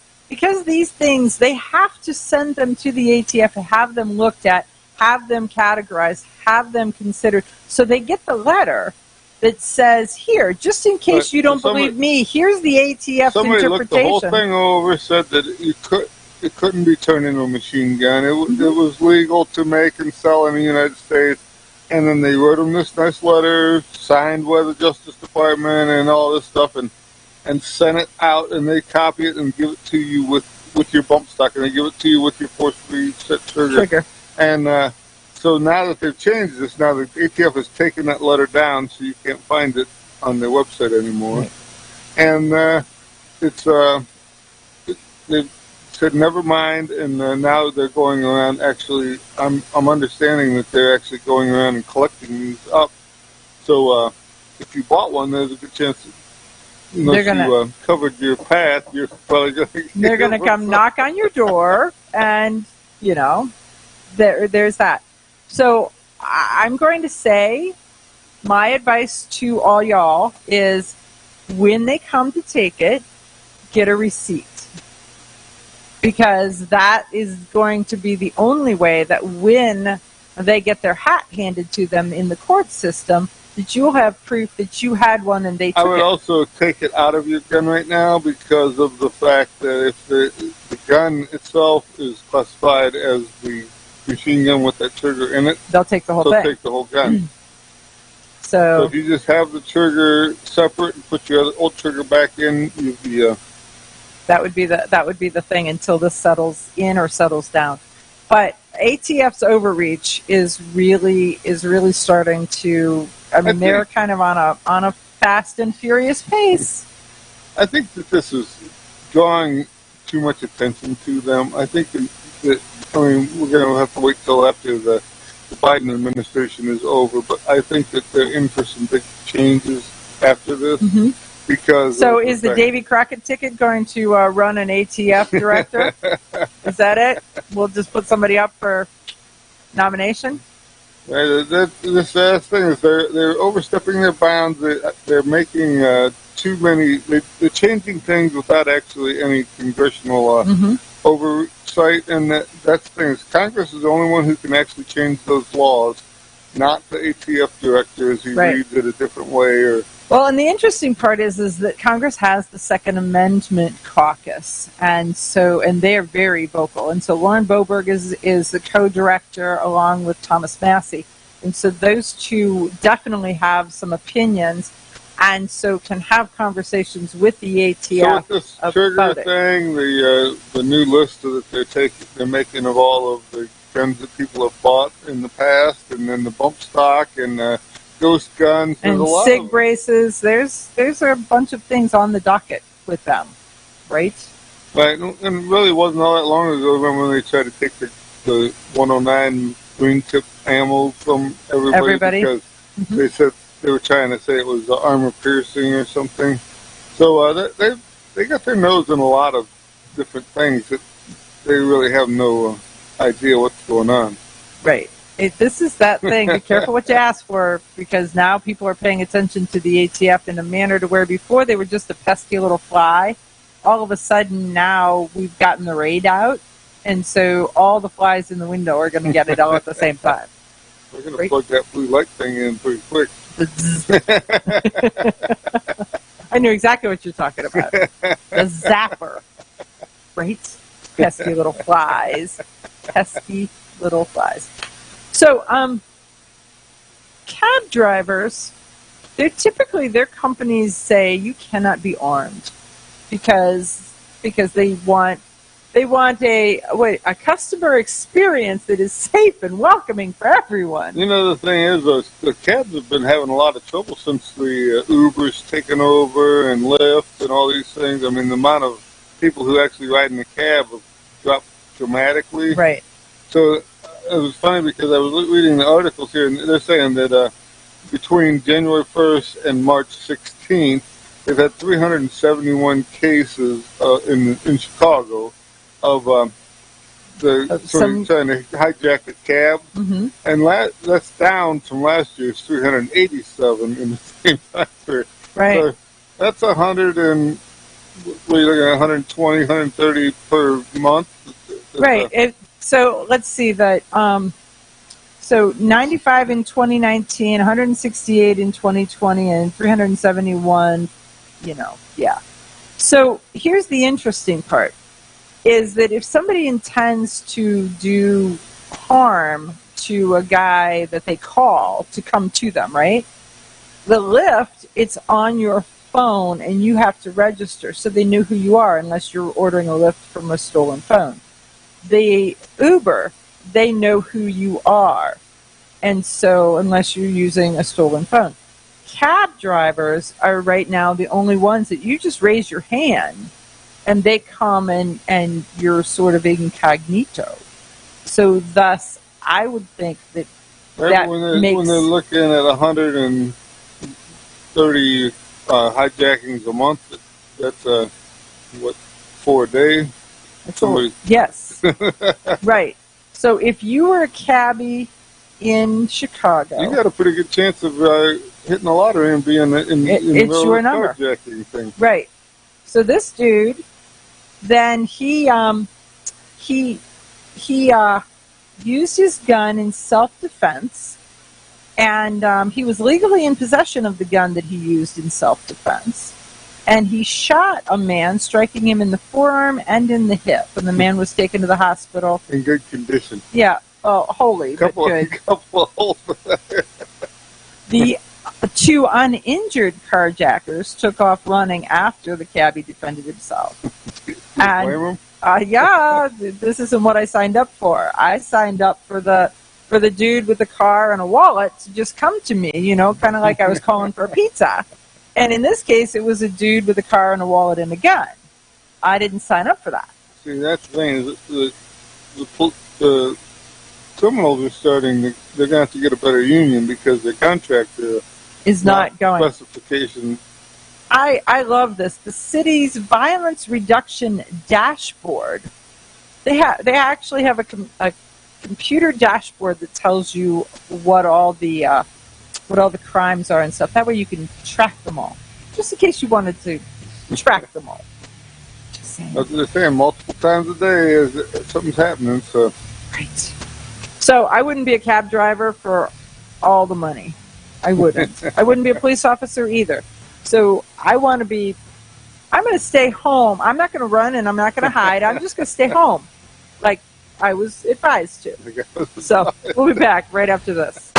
these things, they have to send them to the ATF and have them looked at, have them categorized, have them considered. So they get the letter that says, here, just in case you don't believe me, here's the ATF's somebody interpretation. Looked the whole thing over, said that it couldn't be turned into a machine gun. It was legal to make and sell in the United States. And then they wrote them this nice letter, signed by the Justice Department and all this stuff, and sent it out, and they copy it and give it to you with your bump stock, and they give it to you with your force reset trigger. And so now that they've changed this, now the ATF has taken that letter down, so you can't find it on their website anymore. And they've said never mind, and now they're going around. Actually, I'm understanding that they're actually going around and collecting these up. So if you bought one, there's a good chance that unless you covered your path, you're probably going to. They're going to come knock on your door, and there's that. So I'm going to say, my advice to all y'all is, when they come to take it, get a receipt. Because that is going to be the only way that when they get their hat handed to them in the court system, that you'll have proof that you had one and they took it. I would also take it out of your gun right now because of the fact that if the gun itself is classified as the machine gun with that trigger in it, they'll take the whole thing. They'll take the whole gun. So if you just have the trigger separate and put your old trigger back in, you'd be that would be the thing until this settles in or settles down. But ATF's overreach is really starting to. I mean, they're kind of on a fast and furious pace. I think that this is drawing too much attention to them. I think that we're going to have to wait till after the Biden administration is over, but I think that they're in for some big changes after this. Mm-hmm. Because so is the Davy Crockett ticket going to run an ATF director? Is that it? We'll just put somebody up for nomination? This thing is they're overstepping their bounds. They're making too many. They're changing things without actually any congressional oversight. And that's the thing is Congress is the only one who can actually change those laws, not the ATF director as he reads it a different way. Well, and the interesting part is that Congress has the Second Amendment caucus, and they are very vocal. And so Lauren Boebert is the co-director along with Thomas Massey, and so those two definitely have some opinions, and so can have conversations with the ATF. So with this trigger thing, the new list that they're making of all of the guns that people have bought in the past, and then the bump stock and ghost guns, and SIG braces. There's a bunch of things on the docket with them, right? Right, and it really wasn't all that long ago when they tried to take the the 109 green tip ammo from everybody. Because they said they were trying to say it was armor piercing or something. So they got their nose in a lot of different things that they really have no idea what's going on. Right. This is that thing. Be careful what you ask for, because now people are paying attention to the ATF in a manner to where before they were just a pesky little fly. All of a sudden now we've gotten the raid out, and so all the flies in the window are going to get it all at the same time. We're going to plug that blue light thing in pretty quick. I knew exactly what you're talking about. The zapper. Right? Pesky little flies. Pesky little flies. So, cab drivers, their companies say you cannot be armed because they want a customer experience that is safe and welcoming for everyone. You know, the thing is, the cabs have been having a lot of trouble since the Uber's taken over and Lyft and all these things. I mean, the amount of people who actually ride in the cab have dropped dramatically. Right. So it was funny because I was reading the articles here, and they're saying that between January 1st and March 16th, they've had 371 cases in Chicago of trying to hijack a cab, and that's down from last year's 387 in the same time period. Right. So that's 100 and what are you looking at, 120, 130 per month. Right. So let's see that. So 95 in 2019, 168 in 2020, and 371. Yeah. So here's the interesting part: is that if somebody intends to do harm to a guy that they call to come to them, right? The Lyft, it's on your phone, and you have to register, so they know who you are, unless you're ordering a Lyft from a stolen phone. The Uber, they know who you are, and so unless you're using a stolen phone. Cab drivers are right now the only ones that you just raise your hand and they come and you're sort of incognito. So thus, I would think that when they're looking at 130 hijackings a month, that's 4 a day? Yes. Right. So if you were a cabbie in Chicago, you got a pretty good chance of hitting the lottery and being in the your number. carjacking thing. Right. So this dude, then he used his gun in self-defense, and he was legally in possession of the gun that he used in self-defense. And he shot a man, striking him in the forearm and in the hip. And the man was taken to the hospital. In good condition. Yeah. Oh, holy, but good. Couple of holes. The two uninjured carjackers took off running after the cabbie defended himself. And yeah, this isn't what I signed up for. I signed up for the dude with the car and a wallet to just come to me, kind of like I was calling for a pizza. And in this case, it was a dude with a car and a wallet and a gun. I didn't sign up for that. See, that's the thing. Is the criminals are starting. They're going to have to get a better union because their contract is not going. Specification. I love this. The city's violence reduction dashboard. They actually have a computer dashboard that tells you what all the crimes are and stuff. That way you can track them all, just in case you wanted to track them all. Just saying. They're saying multiple times a day something's happening. So. Right. So I wouldn't be a cab driver for all the money. I wouldn't. I wouldn't be a police officer either. So I'm going to stay home. I'm not going to run and I'm not going to hide. I'm just going to stay home, like I was advised to. So we'll be back right after this.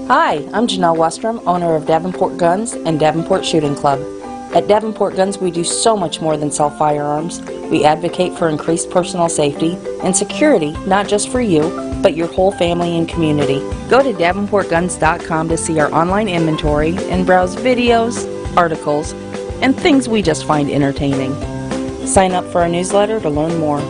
Hi, I'm Janelle Westrom, owner of Davenport Guns and Davenport Shooting Club. At Davenport Guns, we do so much more than sell firearms. We advocate for increased personal safety and security, not just for you, but your whole family and community. Go to DavenportGuns.com to see our online inventory and browse videos, articles, and things we just find entertaining. Sign up for our newsletter to learn more.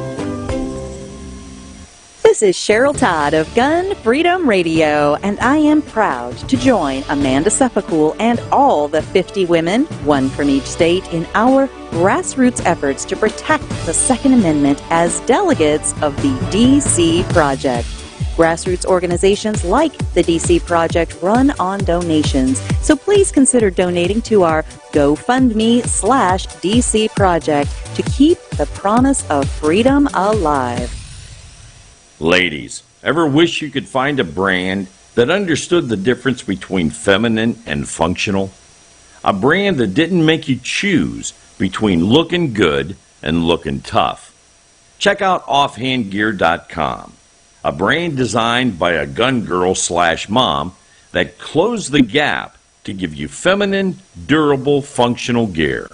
This is Cheryl Todd of Gun Freedom Radio, and I am proud to join Amanda Suffolk and all the 50 women, one from each state, in our grassroots efforts to protect the Second Amendment as delegates of the DC Project. Grassroots organizations like the DC Project run on donations, so please consider donating to our GoFundMe/DC Project to keep the promise of freedom alive. Ladies, ever wish you could find a brand that understood the difference between feminine and functional? A brand that didn't make you choose between looking good and looking tough. Check out offhandgear.com, a brand designed by a gun girl/mom that closed the gap to give you feminine, durable, functional gear.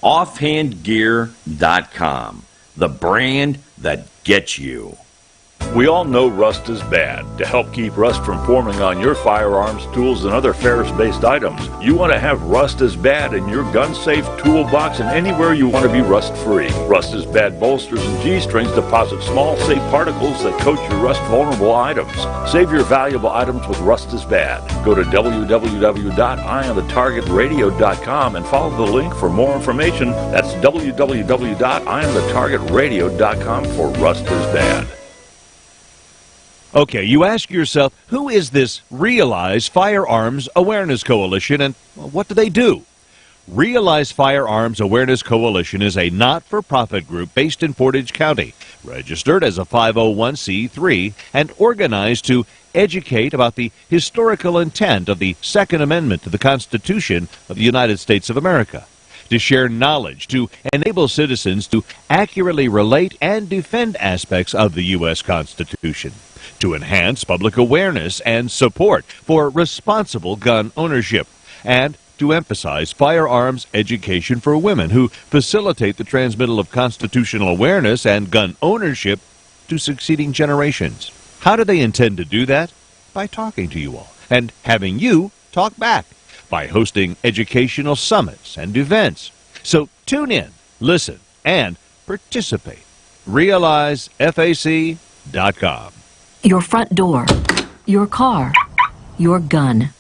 Offhandgear.com, the brand that gets you. We all know rust is bad. To help keep rust from forming on your firearms, tools, and other ferrous-based items, you want to have Rust is Bad in your gun-safe toolbox and anywhere you want to be rust-free. Rust is Bad bolsters and G-strings deposit small, safe particles that coat your rust-vulnerable items. Save your valuable items with Rust is Bad. Go to www.eyeonthetargetradio.com and follow the link for more information. That's www.eyeonthetargetradio.com for Rust is Bad. Okay, you ask yourself, who is this Realize Firearms Awareness Coalition, and what do they do? Realize Firearms Awareness Coalition is a not-for-profit group based in Portage County, registered as a 501c3, and organized to educate about the historical intent of the Second Amendment to the Constitution of the United States of America, to share knowledge, to enable citizens to accurately relate and defend aspects of the U.S. Constitution, to enhance public awareness and support for responsible gun ownership, and to emphasize firearms education for women who facilitate the transmittal of constitutional awareness and gun ownership to succeeding generations. How do they intend to do that? By talking to you all and having you talk back, by hosting educational summits and events. So tune in, listen, and participate. RealizeFAC.com. Your front door, your car, your gun.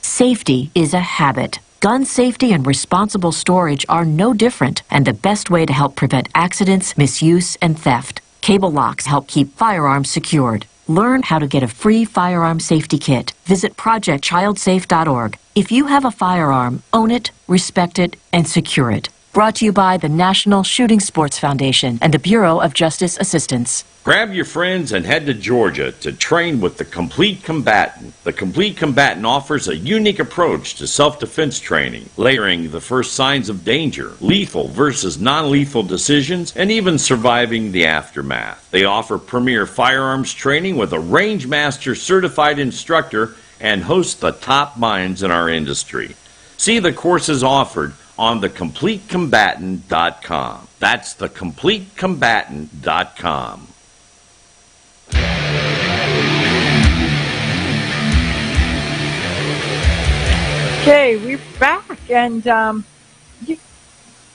Safety is a habit. Gun safety and responsible storage are no different, and the best way to help prevent accidents, misuse, and theft. Cable locks help keep firearms secured. Learn how to get a free firearm safety kit. Visit projectchildsafe.org. If you have a firearm, own it, respect it, and secure it. Brought to you by the National Shooting Sports Foundation and the Bureau of Justice Assistance. Grab your friends and head to Georgia to train with the Complete Combatant. The Complete Combatant offers a unique approach to self-defense training, layering the first signs of danger, lethal versus non-lethal decisions, and even surviving the aftermath. They offer premier firearms training with a range master certified instructor and host the top minds in our industry. See the courses offered on thecompletecombatant.com. That's thecompletecombatant.com. Okay, we're back, and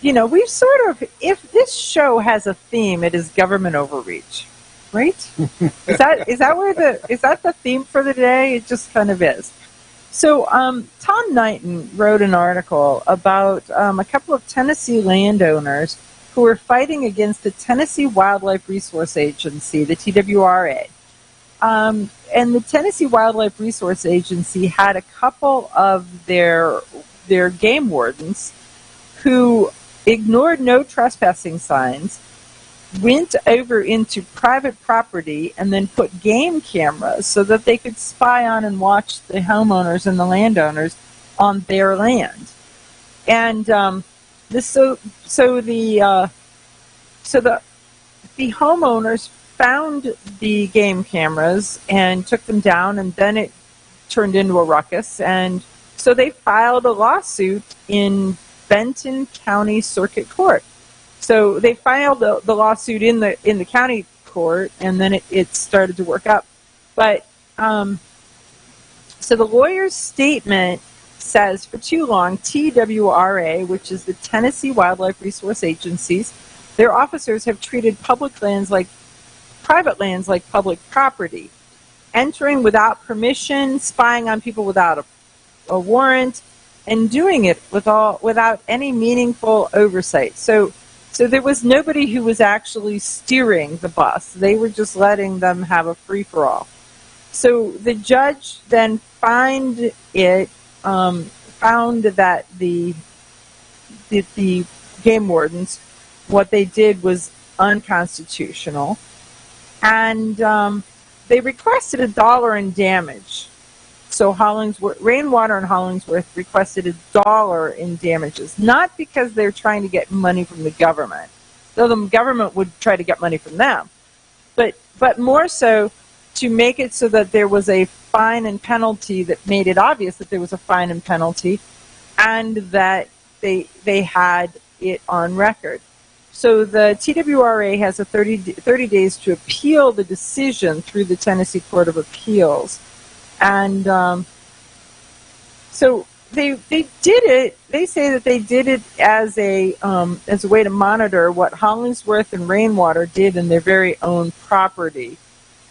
you know, we've sort of, if this show has a theme, it is government overreach, right? is that the theme for the day? It just kind of is. So Tom Knighton wrote an article about a couple of Tennessee landowners who were fighting against the Tennessee Wildlife Resource Agency, the TWRA. And the Tennessee Wildlife Resource Agency had a couple of their game wardens who ignored no trespassing signs, went over into private property, and then put game cameras so that they could spy on and watch the homeowners and the landowners on their land. And the homeowners found the game cameras and took them down, and then it turned into a ruckus, and so they filed a lawsuit in Benton County Circuit Court. So they filed the lawsuit in the county court, and then it started to work up. But so the lawyer's statement says for too long, TWRA, which is the Tennessee Wildlife Resource Agencies, their officers have treated private lands like public property, entering without permission, spying on people without a warrant, and doing it without any meaningful oversight. So there was nobody who was actually steering the bus. They were just letting them have a free-for-all. So the judge then found that the game wardens, what they did was unconstitutional, and they requested $1 in damage. So Rainwater and Hollingsworth requested $1 in damages, not because they're trying to get money from the government, though the government would try to get money from them, but more so to make it so that there was a fine and penalty that made it obvious that there was a fine and penalty, and that they had it on record. So the TWRA has 30 days to appeal the decision through the Tennessee Court of Appeals. And so they did it. They say that they did it as a way to monitor what Hollingsworth and Rainwater did in their very own property.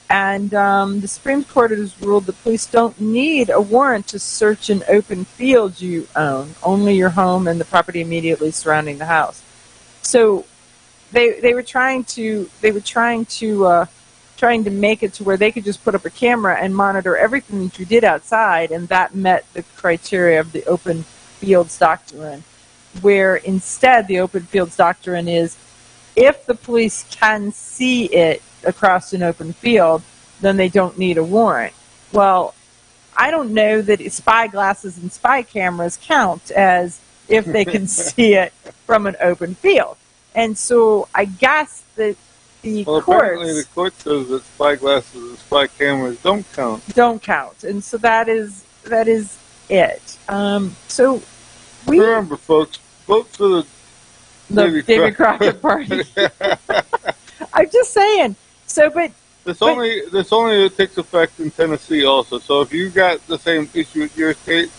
And the Supreme Court has ruled the police don't need a warrant to search an open field you own, only your home and the property immediately surrounding the house. So they were trying to make it to where they could just put up a camera and monitor everything that you did outside, and that met the criteria of the open fields doctrine, where instead the open fields doctrine is if the police can see it across an open field, then they don't need a warrant. Well, I don't know that spy glasses and spy cameras count as if they can see it from an open field. And so I guess that apparently the court says that spy glasses and spy cameras don't count. And so that is it. So we remember, folks, vote for the David Crockett Party. I'm just saying. So, but this only takes effect in Tennessee also. So if you got the same issue with your state,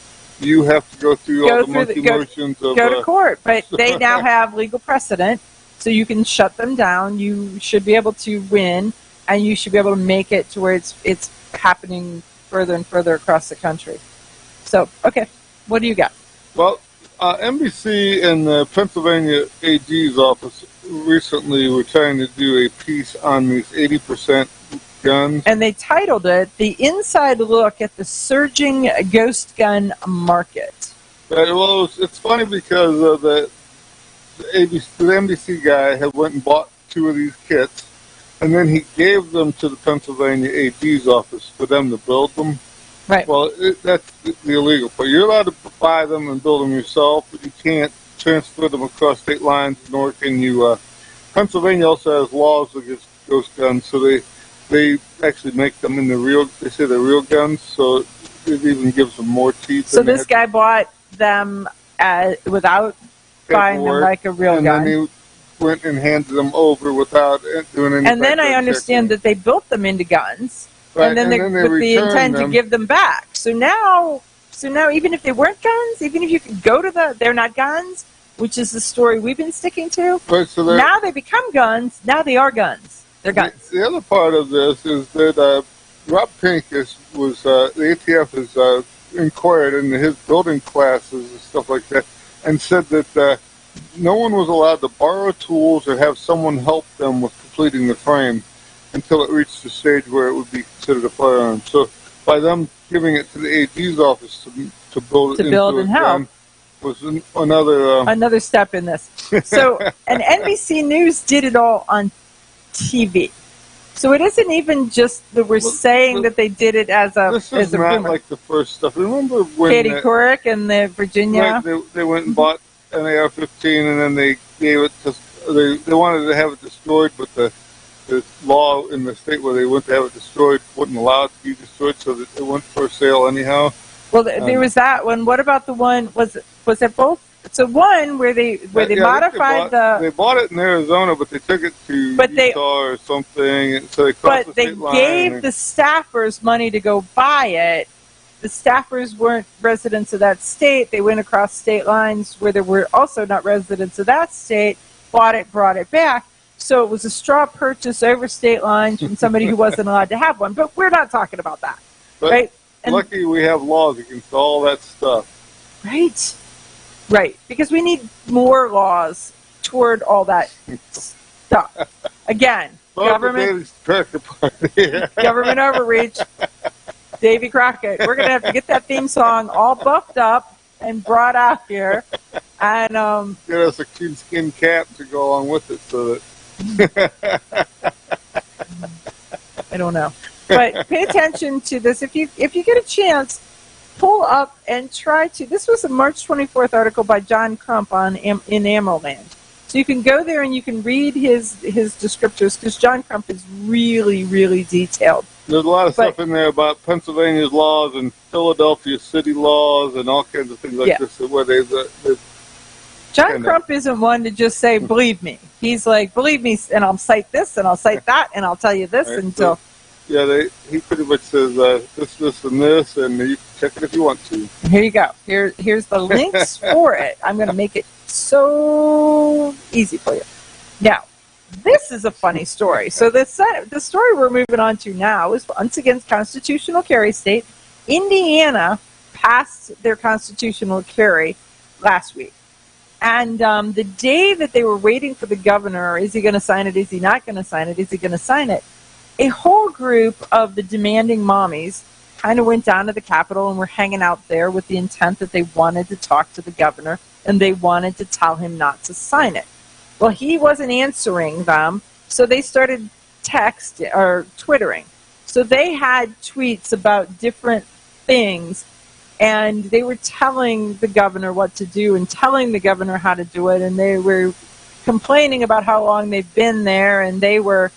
you have to go through all the monkey motions of go to court. But they now have legal precedent, so you can shut them down. You should be able to win, and you should be able to make it to where it's happening further and further across the country. So, okay, what do you got? Well, NBC and the Pennsylvania AG's office recently were trying to do a piece on these 80% guns. And they titled it, The Inside Look at the Surging Ghost Gun Market. Well, it's funny because the NBC guy had went and bought 2 of these kits, and then he gave them to the Pennsylvania AG's office for them to build them. Right. Well, that's the illegal part. You're allowed to buy them and build them yourself, but you can't transfer them across state lines, nor can you. Pennsylvania also has laws against ghost guns, so they actually make them in they say they're real guns, so it even gives them more teeth. So this guy bought them without buying them like a real gun. And then he went and handed them over without doing any. And then I understand that they built them into guns. Right, and then they with the intent to give them back. So now, even if they weren't guns, even if you could go to they're not guns, which is the story we've been sticking to. Right, so now they become guns. Now they are guns. They're guns. The other part of this is that Rob Pincus was the ATF has inquired into his building classes and stuff like that, and said that no one was allowed to borrow tools or have someone help them with completing the frame until it reached the stage where it would be considered a firearm. So by them giving it to the AG's office to build and help was another step in this. So, and NBC News did it all on TV. So it isn't even just that we're saying that they did it as a This is not like the first stuff. Remember when Katie Couric and the Virginia? Right, they went and bought an AR-15, and then they gave it to they wanted to have it destroyed, but the law in the state where they went to have it destroyed wouldn't allow it to be destroyed, so that it went for sale anyhow. Well, there was that one. What about the one? Was it both? So one where they modified they bought it in Arizona, but they took it to Utah or something, and so they crossed the state line. But they gave the staffers money to go buy it, the staffers weren't residents of that state. They went across state lines where there were also not residents of that state, bought it, brought it back. So it was a straw purchase over state lines from somebody who wasn't allowed to have one. But we're not talking about that, but right? And lucky we have laws against all that stuff. Right. Right. Because we need more laws toward all that stuff. Again, government overreach. Davy Crockett. We're going to have to get that theme song all buffed up and brought out here. And get us a coonskin cap to go along with it so that I don't know. But pay attention to this. If you get a chance, pull up and try to. This was a March 24th article by John Crump in Amaland. So you can go there and you can read his descriptors, because John Crump is really, really detailed. There's a lot of stuff in there about Pennsylvania's laws and Philadelphia city laws and all kinds of things like this. Where John Crump isn't one to just say, believe me. He's like, believe me, and I'll cite this, and I'll cite that, and I'll tell you this until... he pretty much says this, and this, and you can check it if you want to. Here you go. Here's the links for it. I'm going to make it so easy for you. Now, this is a funny story. So the story we're moving on to now is once again constitutional carry state. Indiana passed their constitutional carry last week. And the day that they were waiting for the governor, is he going to sign it? Is he not going to sign it? Is he going to sign it? A whole group of the demanding mommies kind of went down to the Capitol and were hanging out there with the intent that they wanted to talk to the governor and they wanted to tell him not to sign it. Well, he wasn't answering them, so they started twittering. So they had tweets about different things, and they were telling the governor what to do and telling the governor how to do it, and they were complaining about how long they've been there, and they were,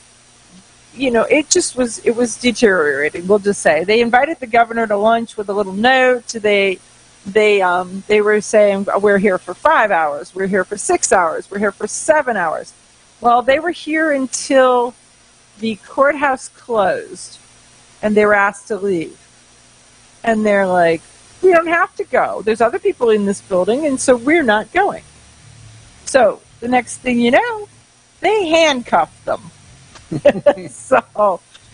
it was deteriorating, we'll just say. They invited the governor to lunch with a little note. They were saying, we're here for 5 hours, we're here for 6 hours, we're here for 7 hours. Well, they were here until the courthouse closed, and they were asked to leave. And they're like, we don't have to go. There's other people in this building, and so we're not going. So the next thing you know, they handcuffed them.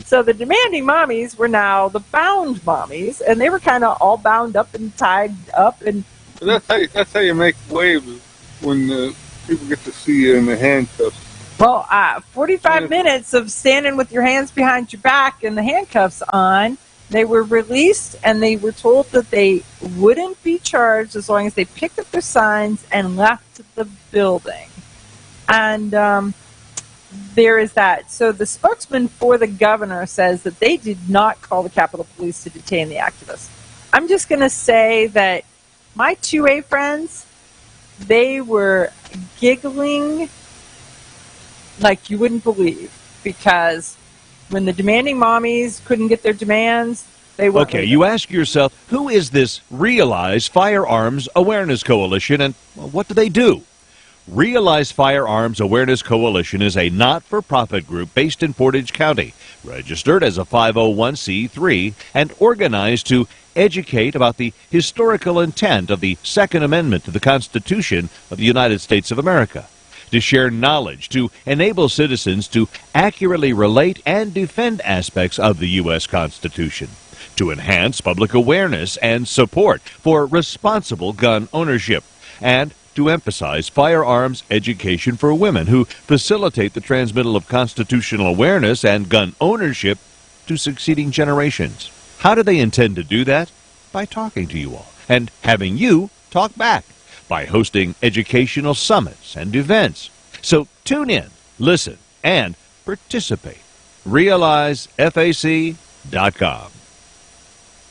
So the demanding mommies were now the bound mommies, and they were kind of all bound up and tied up. And that's how you make waves when people get to see you in the handcuffs. Well, 45 minutes of standing with your hands behind your back and the handcuffs on. They were released, and they were told that they wouldn't be charged as long as they picked up their signs and left the building. And there is that. So the spokesman for the governor says that they did not call the Capitol Police to detain the activists. I'm just going to say that my 2A friends, they were giggling like you wouldn't believe, because when the demanding mommies couldn't get their demands, they weren't. Okay, you ask yourself, who is this Realize Firearms Awareness Coalition, and what do they do? Realize Firearms Awareness Coalition is a not-for-profit group based in Portage County, registered as a 501c3, and organized to educate about the historical intent of the Second Amendment to the Constitution of the United States of America, to share knowledge, to enable citizens to accurately relate and defend aspects of the U.S. Constitution, to enhance public awareness and support for responsible gun ownership, and to emphasize firearms education for women who facilitate the transmittal of constitutional awareness and gun ownership to succeeding generations. How do they intend to do that? By talking to you all and having you talk back, by hosting educational summits and events. So tune in, listen, and participate. RealizeFAC.com.